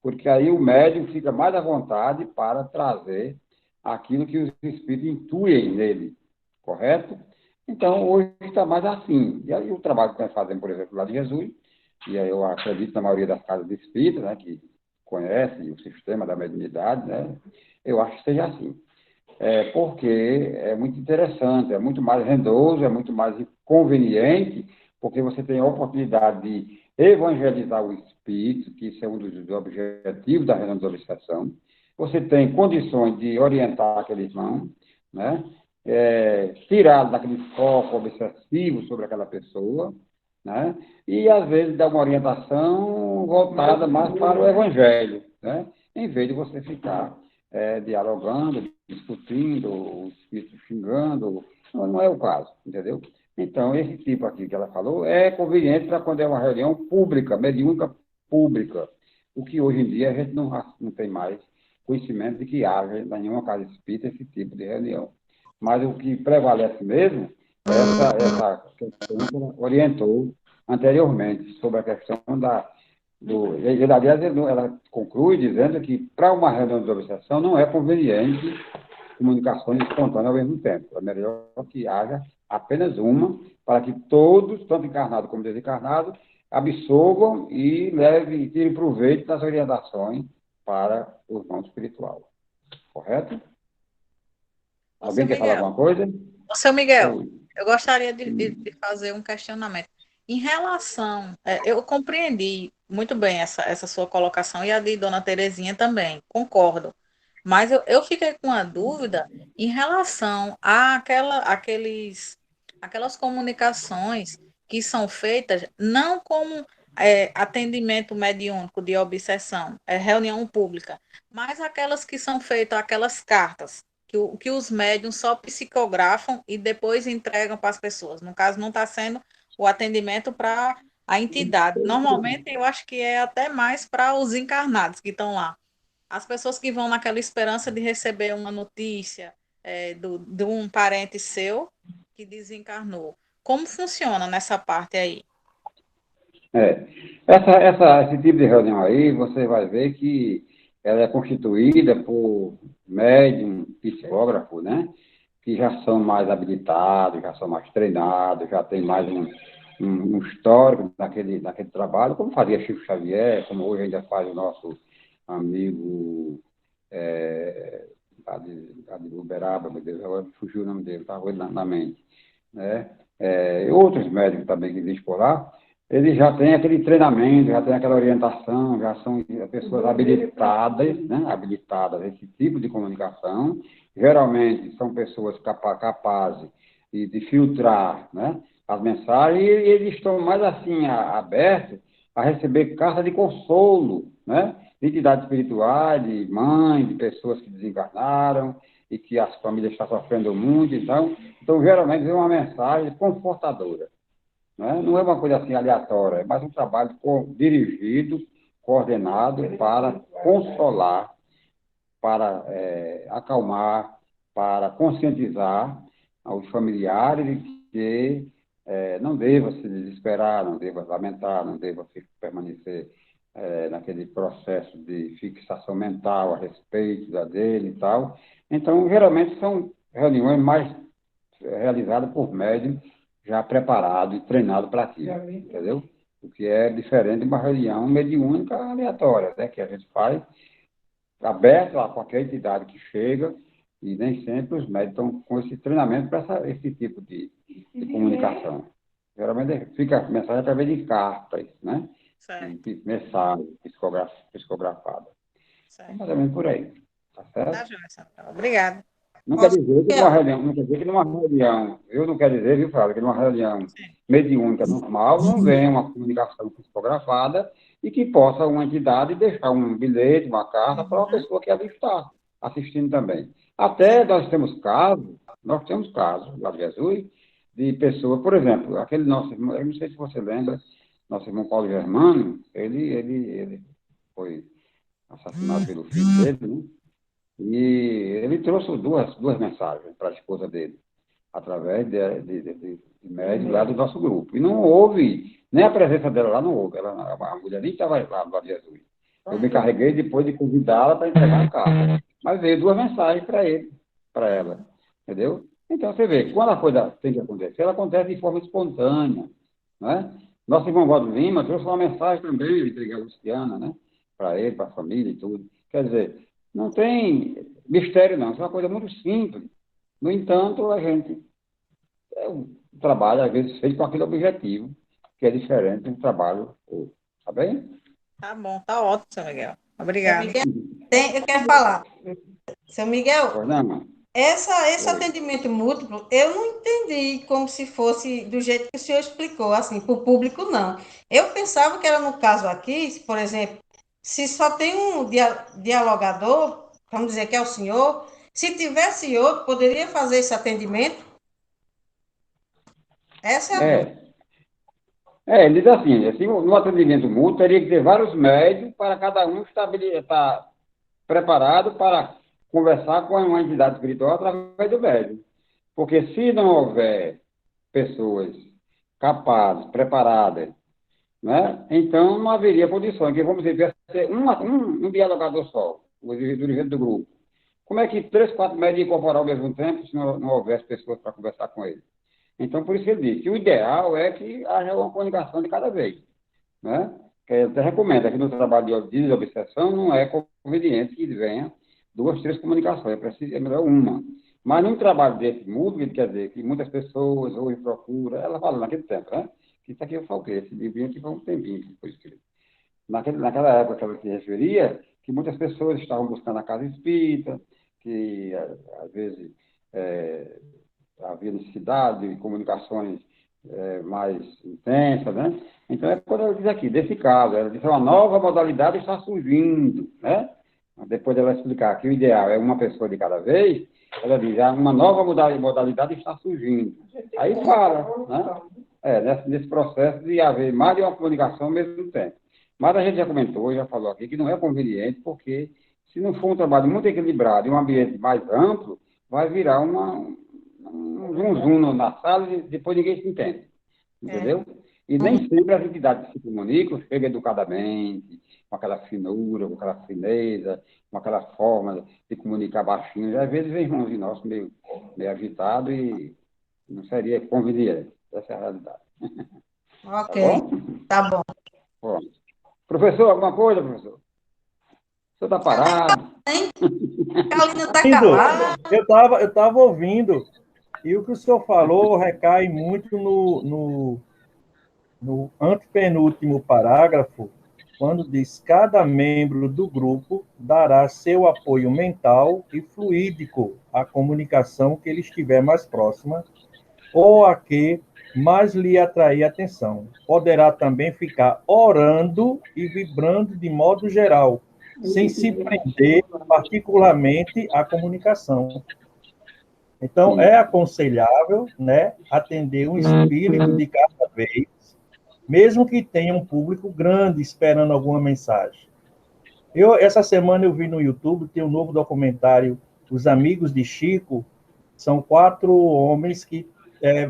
porque aí o médium fica mais à vontade para trazer aquilo que os espíritos intuem nele, correto? Então, hoje está mais assim. E aí o trabalho que nós fazemos, por exemplo, lá de Jesus, e aí eu acredito na maioria das casas de espíritas, né, que conhecem o sistema da mediunidade, né, eu acho que seja assim. Porque é muito interessante, é muito mais rendoso, é muito mais conveniente, porque você tem a oportunidade de evangelizar o espírito, que isso é um dos objetivos da reunião de obsessão. Você tem condições de orientar aquele irmão, né? Tirá-lo daquele foco obsessivo sobre aquela pessoa, né? E, às vezes, dar uma orientação voltada mais para o evangelho, né? Em vez de você ficar dialogando, discutindo, o espírito xingando, não é o caso, entendeu? Então, esse tipo aqui que ela falou é conveniente para quando é uma reunião pública, mediúnica pública, o que hoje em dia a gente não tem mais conhecimento de que haja em nenhuma casa espírita esse tipo de reunião. Mas o que prevalece mesmo é essa questão que ela orientou anteriormente, sobre a questão Aliás, ela conclui dizendo que para uma reunião de obsessão não é conveniente comunicações espontâneas ao mesmo tempo. É melhor que haja apenas uma, para que todos, tanto encarnados como desencarnados, absorvam e levem, tirem proveito das orientações para o irmão espiritual. Correto? Alguém quer falar alguma coisa? Seu Miguel, eu gostaria de fazer um questionamento. Em relação, eu compreendi muito bem essa sua colocação e a de Dona Terezinha também, concordo. Mas eu fiquei com uma dúvida em relação aquelas comunicações que são feitas não como atendimento mediúnico de obsessão, reunião pública, mas aquelas que são feitas, aquelas cartas que os médiums só psicografam e depois entregam para as pessoas. No caso, não está sendo o atendimento para a entidade. Normalmente, eu acho que é até mais para os encarnados que estão lá. As pessoas que vão naquela esperança de receber uma notícia de um parente seu que desencarnou. Como funciona nessa parte aí? Esse tipo de reunião aí, você vai ver que ela é constituída por médium, psicógrafo, né? Que já são mais habilitados, já são mais treinados, já tem mais um histórico naquele trabalho, como fazia Chico Xavier, como hoje ainda faz o nosso amigo de Uberaba, meu Deus, agora fugiu o nome dele, está hoje na mente, né? Outros médicos também que existem por lá, eles já têm aquele treinamento, já têm aquela orientação, já são pessoas habilitadas, né? Habilitadas a esse tipo de comunicação. Geralmente são pessoas capazes de filtrar, né, as mensagens, e eles estão mais assim abertos a receber cartas de consolo, né, de entidades espirituais, de mães, de pessoas que desencarnaram e que as famílias estão sofrendo muito. Então geralmente é uma mensagem confortadora. Não é uma coisa assim aleatória, é mais um trabalho dirigido, coordenado para consolar, para acalmar, para conscientizar aos familiares de que não deva se desesperar, não deva lamentar, não deva permanecer naquele processo de fixação mental a respeito dele e tal. Então, geralmente são reuniões mais realizadas por médium já preparado e treinado para aquilo, entendeu? O que é diferente de uma reunião mediúnica aleatória, né, que a gente faz aberto a qualquer entidade que chega, e nem sempre os médicos estão com esse treinamento para esse tipo de comunicação. Geralmente fica a mensagem através de cartas, né? Certo. Mensagem psicografada. Certo. Mais ou menos por aí. Tá certo? Tá, Joyce. Obrigada. Não quer dizer que numa reunião, eu não quero dizer, viu, Flávio, que numa reunião mediúnica normal não vem uma comunicação psicografada e que possa uma entidade deixar um bilhete, uma carta para uma pessoa que ali está assistindo também. Até nós temos casos lá de Jesus, de pessoas, por exemplo, aquele nosso irmão, eu não sei se você lembra, nosso irmão Paulo Germano, ele foi assassinado pelo filho dele, né? E ele trouxe duas mensagens para a esposa dele, através de médium lá do nosso grupo. E não houve, nem a presença dela lá não houve. A mulher nem estava lá no de Jesus. Eu me carreguei depois de convidá-la para entregar a carta. Mas veio duas mensagens para ela. Entendeu? Então, você vê, quando a coisa tem que acontecer, ela acontece de forma espontânea. Né? Nosso irmão Valdo Lima trouxe uma mensagem também, eu entreguei a Luciana, né? Para ele, para a família e tudo. Quer dizer, não tem mistério, não. Isso é uma coisa muito simples. No entanto, a gente um trabalho, às vezes, feito com aquele objetivo, que é diferente do trabalho outro. Tá bem? Tá bom, tá ótimo, seu Miguel. Obrigada. Eu quero falar. Seu Miguel, Pois não. esse atendimento múltiplo, eu não entendi como se fosse do jeito que o senhor explicou, assim, para o público, não. Eu pensava que era no caso aqui, por exemplo, se só tem um dialogador, vamos dizer que é o senhor, se tivesse outro, poderia fazer esse atendimento? Essa é a dúvida. Ele diz assim, no atendimento mútuo, teria que ter vários médios para cada um estar preparado para conversar com uma entidade espiritual através do médium. Porque se não houver pessoas capazes, preparadas, né? Então não haveria condições, que vamos dizer, vai ser um dialogador só, o dirigente do grupo. Como é que 3, 4 médicos iam incorporar ao mesmo tempo se não houvesse pessoas para conversar com ele? Então, por isso que ele disse, o ideal é que haja uma comunicação de cada vez, né? Que eu até recomendo, aqui no trabalho de desobsessão não é conveniente que venha 2, 3 comunicações, é melhor uma. Mas num trabalho desse múltiplo, quer dizer, que muitas pessoas hoje procuram, ela fala naquele tempo, né? Que isso aqui eu falei, esse livrinho aqui foi um tempinho que foi escrito. Naquela época que ela se referia, que muitas pessoas estavam buscando a casa espírita, que às vezes havia necessidade de comunicações mais intensas, né? Então, é quando ela diz aqui, desse caso, ela diz uma nova modalidade está surgindo, né? Depois ela explicar que o ideal é uma pessoa de cada vez, ela diz, uma nova modalidade está surgindo. Aí fala, né? Nesse processo de haver mais de uma comunicação ao mesmo tempo. Mas a gente já comentou, já falou aqui, que não é conveniente, porque se não for um trabalho muito equilibrado e um ambiente mais amplo, vai virar um zoom na sala e depois ninguém se entende. Entendeu? E nem sempre as entidades se comunicam, chegam educadamente, com aquela finura, com aquela fineza, com aquela forma de comunicar baixinho. E às vezes vem irmãozinho nosso meio agitado e não seria conveniente. Essa é a realidade. Ok, Tá bom? tá bom. Bom. Professor, alguma coisa, professor? O senhor está parado? Carolina está calada. Eu tava ouvindo, e o que o senhor falou recai muito no antepenúltimo parágrafo, quando diz: cada membro do grupo dará seu apoio mental e fluídico à comunicação que lhe estiver mais próxima ou a que mais lhe atrair atenção. Poderá também ficar orando e vibrando de modo geral, sem se prender particularmente à comunicação. Então, é aconselhável, né, atender um espírito de cada vez, mesmo que tenha um público grande esperando alguma mensagem. Essa semana eu vi no YouTube, tem um novo documentário, Os Amigos de Chico. São 4 homens que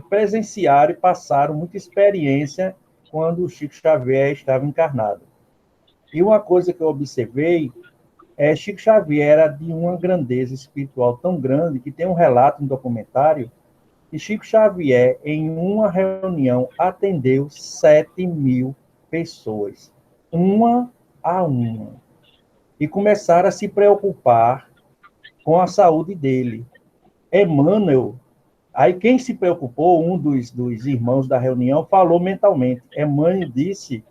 presenciaram e passaram muita experiência quando o Chico Xavier estava encarnado. E uma coisa que eu observei Chico Xavier era de uma grandeza espiritual tão grande que tem um relato no documentário que Chico Xavier, em uma reunião, atendeu 7.000 pessoas, uma a uma, e começaram a se preocupar com a saúde dele. Emmanuel, aí quem se preocupou, um dos irmãos da reunião, falou mentalmente. Emmanuel disse,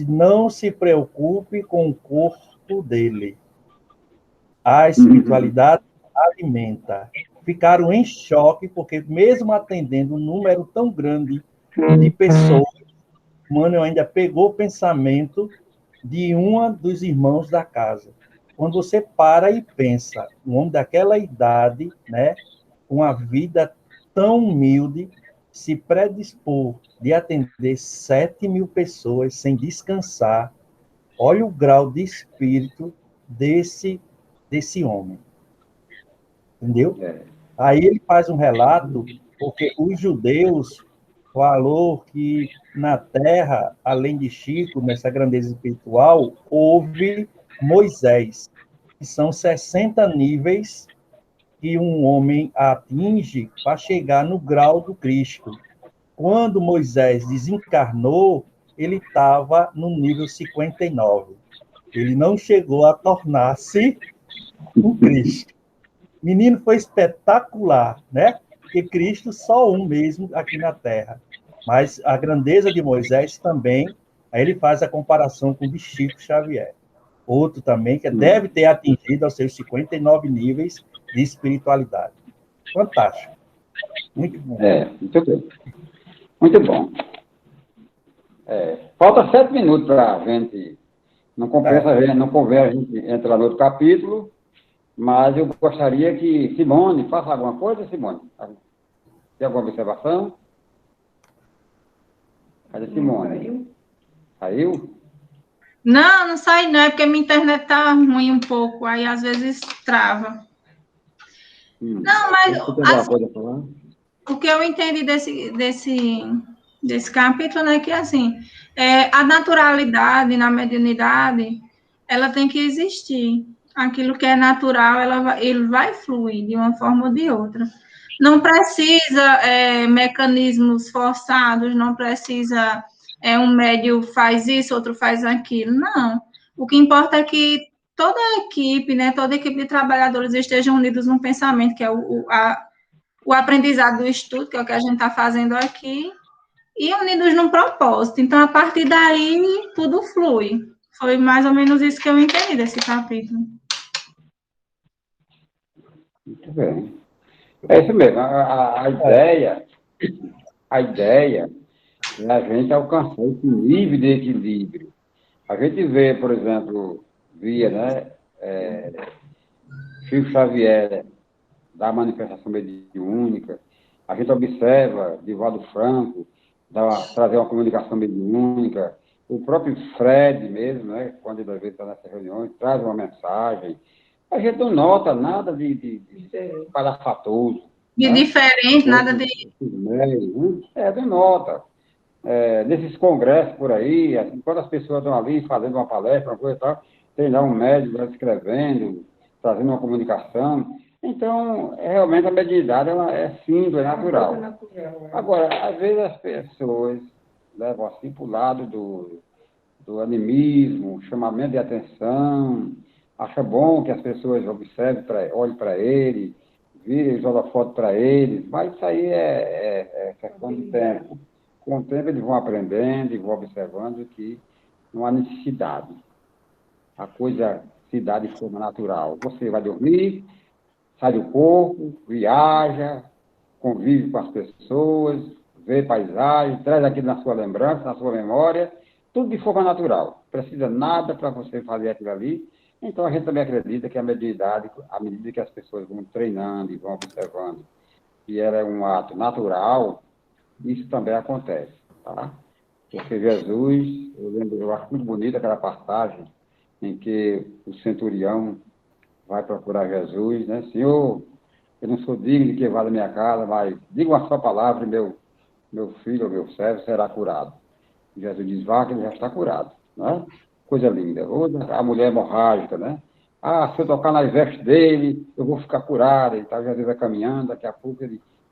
não se preocupe com o corpo dele. A espiritualidade alimenta. Ficaram em choque, porque mesmo atendendo um número tão grande de pessoas, Emmanuel ainda pegou o pensamento de uma dos irmãos da casa. Quando você para e pensa, um homem daquela idade, né, com a vida tão humilde, se predispor de atender 7.000 pessoas sem descansar, olha o grau de espírito desse homem. Entendeu? Aí ele faz um relato, porque os judeus falou que na Terra, além de Chico, nessa grandeza espiritual, houve Moisés, que são 60 níveis que um homem atinge para chegar no grau do Cristo. Quando Moisés desencarnou, ele estava no nível 59. Ele não chegou a tornar-se um Cristo. Menino, foi espetacular, né? Porque Cristo só um mesmo aqui na Terra. Mas a grandeza de Moisés também, aí ele faz a comparação com o de Chico Xavier. Outro também que deve ter atingido aos seus 59 níveis de espiritualidade. Fantástico. Muito bom. Muito bem. Muito bom. Falta 7 minutos para a gente. Não compensa a gente entrar no outro capítulo, mas eu gostaria que Simone faça alguma coisa, Simone. Tem alguma observação? Cadê Simone? Saiu? Não sai não, é porque minha internet tá ruim um pouco, aí às vezes trava. Não, mas Você tem alguma coisa a falar? o que eu entendi desse desse capítulo, né, que assim, a naturalidade na mediunidade, ela tem que existir. Aquilo que é natural, ele vai fluir de uma forma ou de outra. Não precisa mecanismos forçados, não precisa um médium faz isso, outro faz aquilo, não. O que importa é que toda a equipe, né, toda a equipe de trabalhadores estejam unidos num pensamento, que é o aprendizado do estudo, que é o que a gente está fazendo aqui, e unidos num propósito. Então, a partir daí, tudo flui. Foi mais ou menos isso que eu entendi desse capítulo. Muito bem. É isso mesmo. A ideia é a gente alcançar esse nível de equilíbrio. A gente vê, por exemplo, né, Chico Xavier, da manifestação mediúnica, a gente observa Divaldo Franco, trazer uma comunicação mediúnica, o próprio Fred mesmo, né, quando ele às vezes está nessas reuniões, traz uma mensagem. A gente não nota nada de palhafatoso. De né? diferente, nada de... Não nota. Nesses congressos por aí, assim, quando as pessoas estão ali fazendo uma palestra, uma coisa e tal, tem lá um médico escrevendo, trazendo uma comunicação. Então, realmente a mediunidade ela é simples, é natural. Agora, às vezes as pessoas levam assim para o lado do animismo, chamamento de atenção, acha bom que as pessoas observem, olhem para ele, virem os holofotes para eles, mas isso aí é questão de tempo. Com o tempo eles vão aprendendo e vão observando que não há necessidade. A coisa se dá de forma natural. Você vai dormir, sai do corpo, viaja, convive com as pessoas, vê paisagem, traz aquilo na sua lembrança, na sua memória, tudo de forma natural. Precisa nada para você fazer aquilo ali. Então, a gente também acredita que a mediunidade, à medida que as pessoas vão treinando e vão observando que ela é um ato natural, isso também acontece, tá? Porque Jesus, eu acho muito bonita aquela passagem em que o centurião vai procurar Jesus, né? Senhor, eu não sou digno de que vá da minha casa, mas diga uma só palavra e meu filho ou meu servo será curado. Jesus diz, vá que ele já está curado, né? Coisa linda. Outra, a mulher hemorrágica, né? Se eu tocar nas vestes dele, eu vou ficar curada. E tal. Jesus vai caminhando, daqui a pouco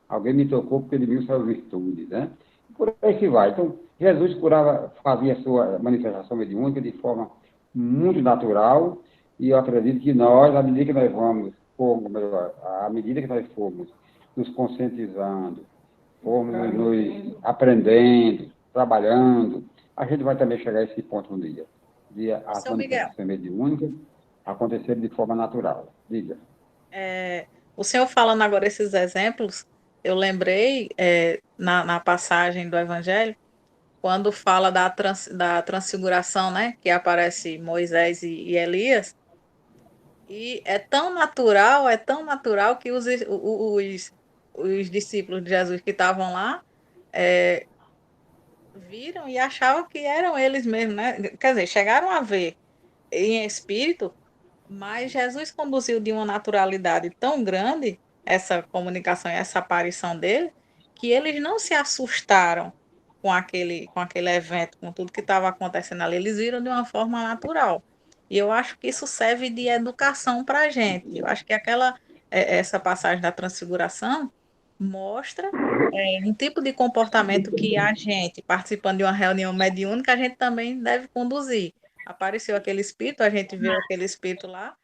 alguém me tocou porque ele viu sua virtude, né? Por aí que vai. Então, Jesus fazia a sua manifestação mediúnica de forma muito natural, e eu acredito que nós, à medida que nós formos nos conscientizando, formos nos aprendendo, trabalhando, a gente vai também chegar a esse ponto um dia. A manifestação mediúnica acontecer de forma natural. Diga. O senhor falando agora esses exemplos, eu lembrei na passagem do Evangelho, quando fala da transfiguração, né, que aparece Moisés e Elias, e é tão natural que os discípulos de Jesus que estavam lá viram e achavam que eram eles mesmos, né? Quer dizer, chegaram a ver em espírito, mas Jesus conduziu de uma naturalidade tão grande essa comunicação e essa aparição dele, que eles não se assustaram com aquele evento, com tudo que estava acontecendo ali. Eles viram de uma forma natural. E eu acho que isso serve de educação para a gente. Eu acho que essa passagem da transfiguração mostra um tipo de comportamento que a gente, participando de uma reunião mediúnica, a gente também deve conduzir. Apareceu aquele espírito, a gente viu aquele espírito lá,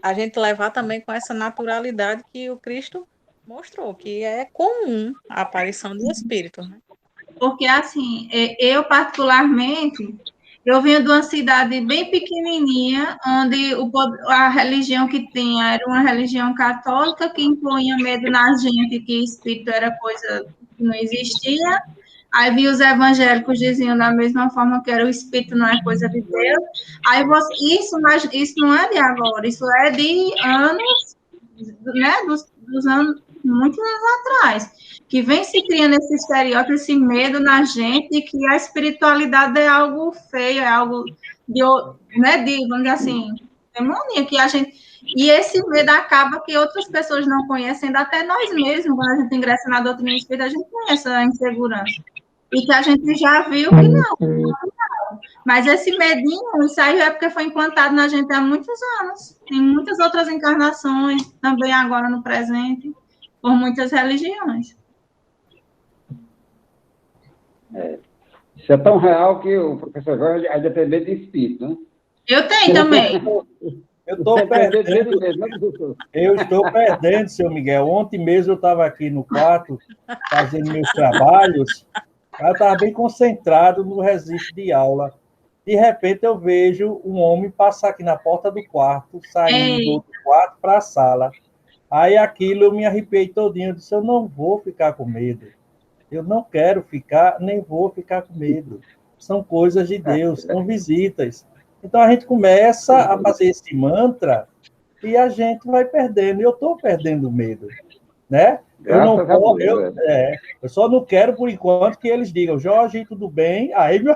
a gente levar também com essa naturalidade que o Cristo mostrou, que é comum a aparição de espíritos, né? Porque, assim, eu particularmente, eu venho de uma cidade bem pequenininha, onde a religião que tinha era uma religião católica, que impunha medo na gente, que espírito era coisa que não existia. Aí vi os evangélicos diziam da mesma forma que era o espírito não é coisa de Deus. Aí isso não é de agora, isso é de anos, né, dos anos, muitos anos atrás, que vem se criando esse estereótipo, esse medo na gente de que a espiritualidade é algo feio, é algo vamos dizer assim, demoníaco, que a gente... E esse medo acaba que outras pessoas não conhecem, até nós mesmos, quando a gente ingressa na doutrina espírita, a gente conhece a insegurança. E que a gente já viu que não. Mas esse medinho, isso aí é porque foi implantado na gente há muitos anos. Tem muitas outras encarnações, também agora no presente, por muitas religiões. Isso é tão real que o professor Jorge ainda tem medo de espírito, né? Eu tenho também. Eu estou perdendo. Mesmo, né, professor? Eu estou perdendo, seu Miguel. Ontem mesmo eu estava aqui no quarto fazendo meus trabalhos. Eu estava bem concentrado no registro de aula. De repente eu vejo um homem passar aqui na porta do quarto, saindo do outro quarto para a sala. Aí aquilo eu me arrepiei todinho. Eu disse, eu não vou ficar com medo. Eu não quero ficar, nem vou ficar com medo. São coisas de Deus, são visitas. Então a gente começa a fazer esse mantra e a gente vai perdendo. Eu estou perdendo o medo, né? Eu só não quero, por enquanto, que eles digam, Jorge, tudo bem? Aí, meu...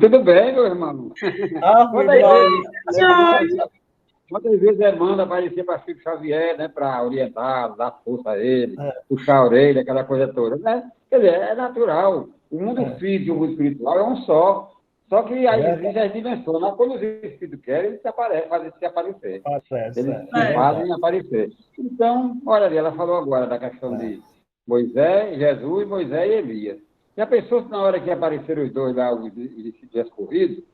Tudo bem, meu irmão. Quantas vezes manda aparecer para Chico Xavier, né, para orientar, dar força a ele, puxar a orelha, aquela coisa toda, né? Quer dizer, é natural. O mundo físico e o mundo espiritual é um só. Só que aí existe as dimensões. Mas quando os espíritos querem, eles fazem se aparecer. Eles fazem aparecer. Então, olha ali, ela falou agora da questão de Moisés, Jesus, Moisés e Elias. Já pensou se na hora que apareceram os dois lá, os discípulos corridos,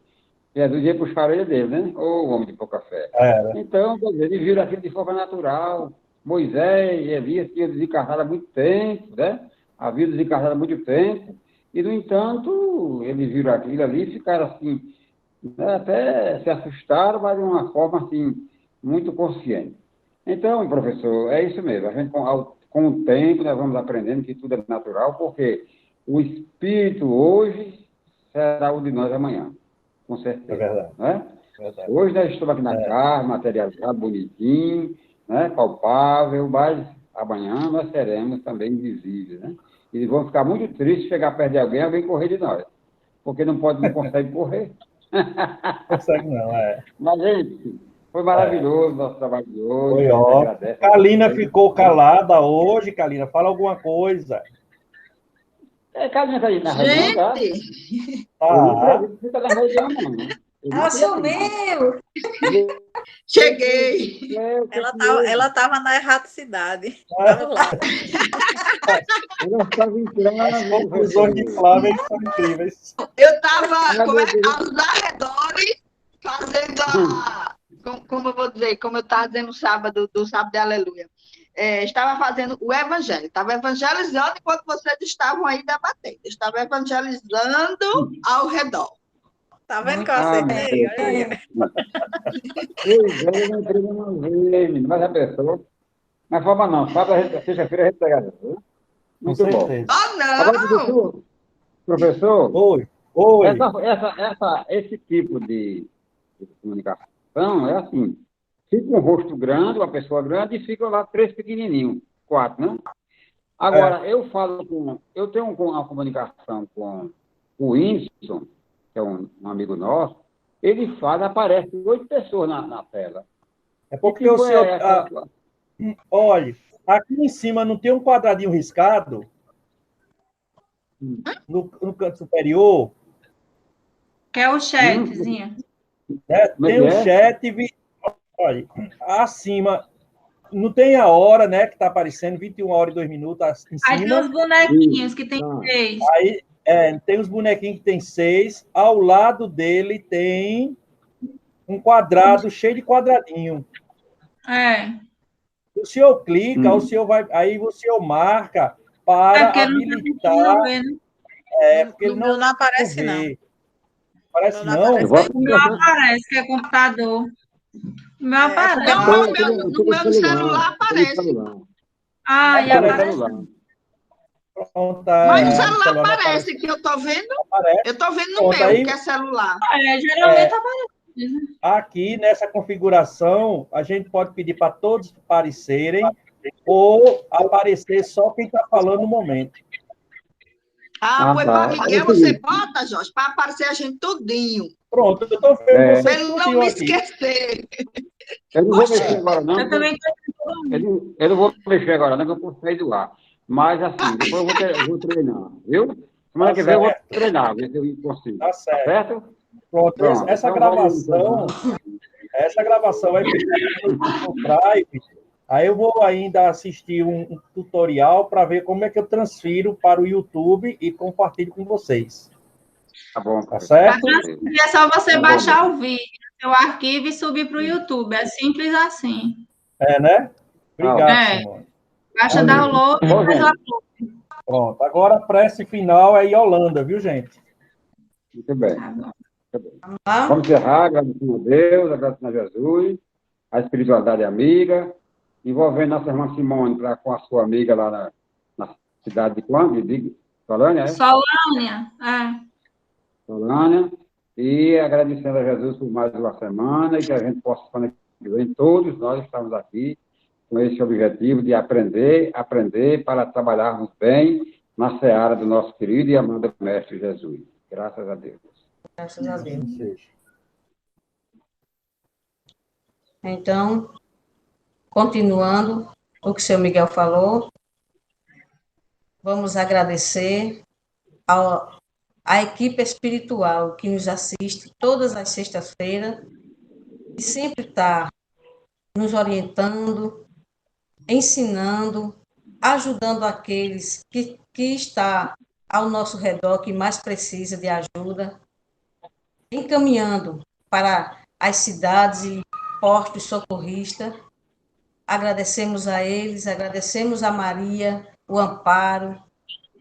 Jesus ia puxar a orelha dele, né? Ou homem de pouca fé. Então, eles viram aquilo de forma natural. Moisés e Elias tinham desencarnado há muito tempo, né? Haviam desencarnado há muito tempo. E, no entanto, eles viram aquilo ali e ficaram assim, né? Até se assustaram, mas de uma forma assim, muito consciente. Então, professor, é isso mesmo. A gente, com o tempo, nós vamos aprendendo que tudo é natural, porque o espírito hoje será o de nós amanhã. Com certeza. É verdade. Né? Verdade. Hoje nós estamos aqui na carne, materializado, bonitinho, né? Palpável, mas amanhã nós seremos também invisíveis. Né? E vão ficar muito tristes chegar perto de alguém correr de nós. Porque não consegue correr. Consegue não, Mas, gente, foi maravilhoso o nosso trabalho de hoje. Foi ótimo. Kalina ficou calada hoje, Kalina. Fala alguma coisa. Kalina está aí na reunião, tá? Gente! Fica na reunião, não, né? Assumiu! Cheguei! Ela estava na erraticidade. Vamos lá. Ela estava entrando. As conclusões de Flávia são incríveis. Eu estava aos arredores fazendo como eu vou dizer, como eu estava dizendo no sábado, do sábado de Aleluia. Estava fazendo o evangelho, estava evangelizando enquanto vocês estavam aí debatendo. Estava evangelizando ao redor. Tá vendo que eu acertei? Olha aí. Eu não entrei uma vez, mas a pessoa. Mas forma não, sexta-feira a gente pega. Muito bom. Oh, não! Agora, professor, Oi. Esse tipo de comunicação é assim. Fica um rosto grande, uma pessoa grande, e ficam lá 3 pequenininhos, 4, né? Agora, eu tenho uma comunicação com o Whindersson, que é um amigo nosso, ele aparece 8 pessoas na tela. É porque o senhor... olha, aqui em cima não tem um quadradinho riscado? No canto superior? Que é o chatzinho. Tem um chat... Olha, acima... Não tem a hora, né, que está aparecendo, 21 horas e 2 minutos em cima. Aí tem os bonequinhos, que tem 6. Aí, tem os bonequinhos que tem 6. Ao lado dele tem um quadrado cheio de quadradinho. O senhor clica, o senhor vai... Aí o senhor marca para habilitar... porque ele não aparece, não. Parece não? O meu aparece, que é computador. O meu aparece. No meu celular aparece. E aparece. Mas o celular aparece, que eu estou vendo. Eu estou vendo no meu, que é celular. Geralmente aparece. Aqui, nessa configuração, a gente pode pedir para todos aparecerem ou aparecer só quem está falando no momento. Pois para Miguel você bota, Jorge, para aparecer a gente tudinho. Pronto, eu estou vendo vocês para ele não me aqui. esquecer. Eu não vou mexer agora, não. Eu também Eu não vou mexer agora, não, que eu posso sair do ar. Mas, assim, depois eu vou treinar, viu? Semana Tá que vem eu vou certo. treinar, ver se eu consigo. Tá Tá certo. certo? Pronto, Pronto. essa Então, vamos gravação, encerrar. essa gravação vai ficar no Drive. Aí eu vou ainda assistir um tutorial para ver como é que eu transfiro para o YouTube e compartilho com vocês. Tá bom, Tá professor. Para certo? transferir é só você Tá bom, baixar meu. o vídeo, seu arquivo e subir para o YouTube. É simples assim. É, né? Tá Obrigado, É, Simone. baixa Valeu. download e Bom, faz o gente, upload. Pronto. Agora a prece final é Yolanda, viu, gente? muito bem. Tá bom. Tá? Vamos encerrar agradecendo a Deus, agradecendo a Jesus, a espiritualidade amiga, envolvendo nossa irmã Simone com a sua amiga lá na cidade de quando? De Solânia, é? Solânia, é. Solânia, e agradecendo a Jesus por mais uma semana e que a gente possa, semana que vem, todos nós estamos aqui com esse objetivo de aprender para trabalharmos bem na seara do nosso querido e amado Mestre Jesus. Graças a Deus. Graças a Deus. Assim seja. Então, continuando o que o senhor Miguel falou, vamos agradecer à equipe espiritual que nos assiste todas as sextas-feiras e sempre está nos orientando, ensinando, ajudando aqueles que está ao nosso redor, que mais precisa de ajuda, encaminhando para as cidades e postos socorristas. Agradecemos a eles, agradecemos a Maria, o amparo,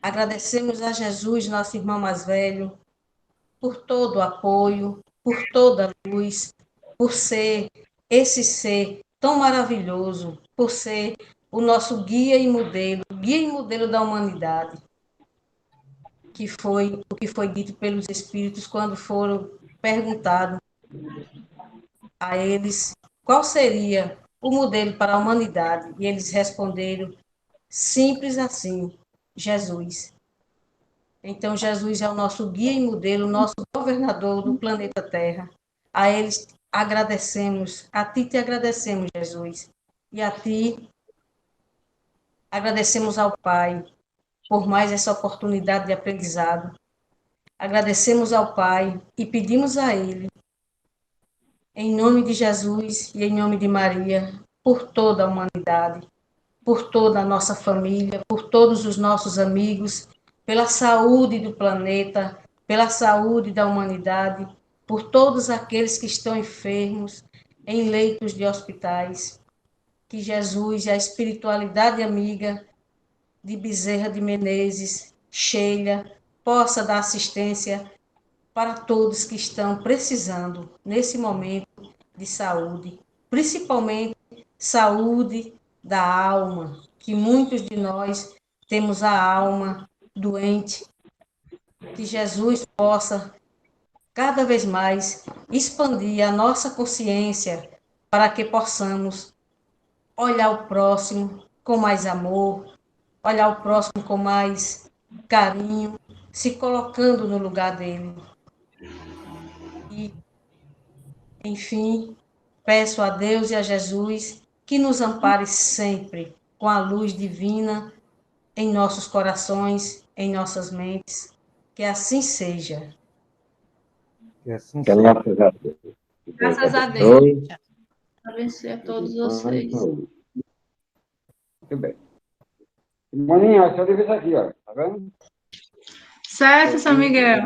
agradecemos a Jesus, nosso irmão mais velho, por todo o apoio, por toda a luz, por ser esse ser tão maravilhoso, por ser o nosso guia e modelo da humanidade, que foi o que foi dito pelos Espíritos quando foram perguntados a eles qual seria o modelo para a humanidade, e eles responderam simples assim, Jesus. Então, Jesus é o nosso guia e modelo, o nosso governador do planeta Terra. A eles agradecemos, a ti te agradecemos, Jesus. E a ti agradecemos ao Pai por mais essa oportunidade de aprendizado. Agradecemos ao Pai e pedimos a Ele, em nome de Jesus e em nome de Maria, por toda a humanidade, por toda a nossa família, por todos os nossos amigos, pela saúde do planeta, pela saúde da humanidade, por todos aqueles que estão enfermos em leitos de hospitais. Que Jesus e a espiritualidade amiga de Bezerra de Menezes, Sheila, possa dar assistência para todos que estão precisando, nesse momento, de saúde, principalmente saúde da alma, que muitos de nós temos a alma doente, que Jesus possa cada vez mais expandir a nossa consciência para que possamos olhar o próximo com mais amor, olhar o próximo com mais carinho, se colocando no lugar dele. E, enfim, peço a Deus e a Jesus que nos ampare sempre com a luz divina em nossos corações, em nossas mentes. Que assim seja. Que assim seja. Graças a Deus. Graças a Deus. Deus. Abençoe a todos vocês. Muito bem. Maninha, só de vez aqui, ó. Tá vendo? Certo, São Miguel.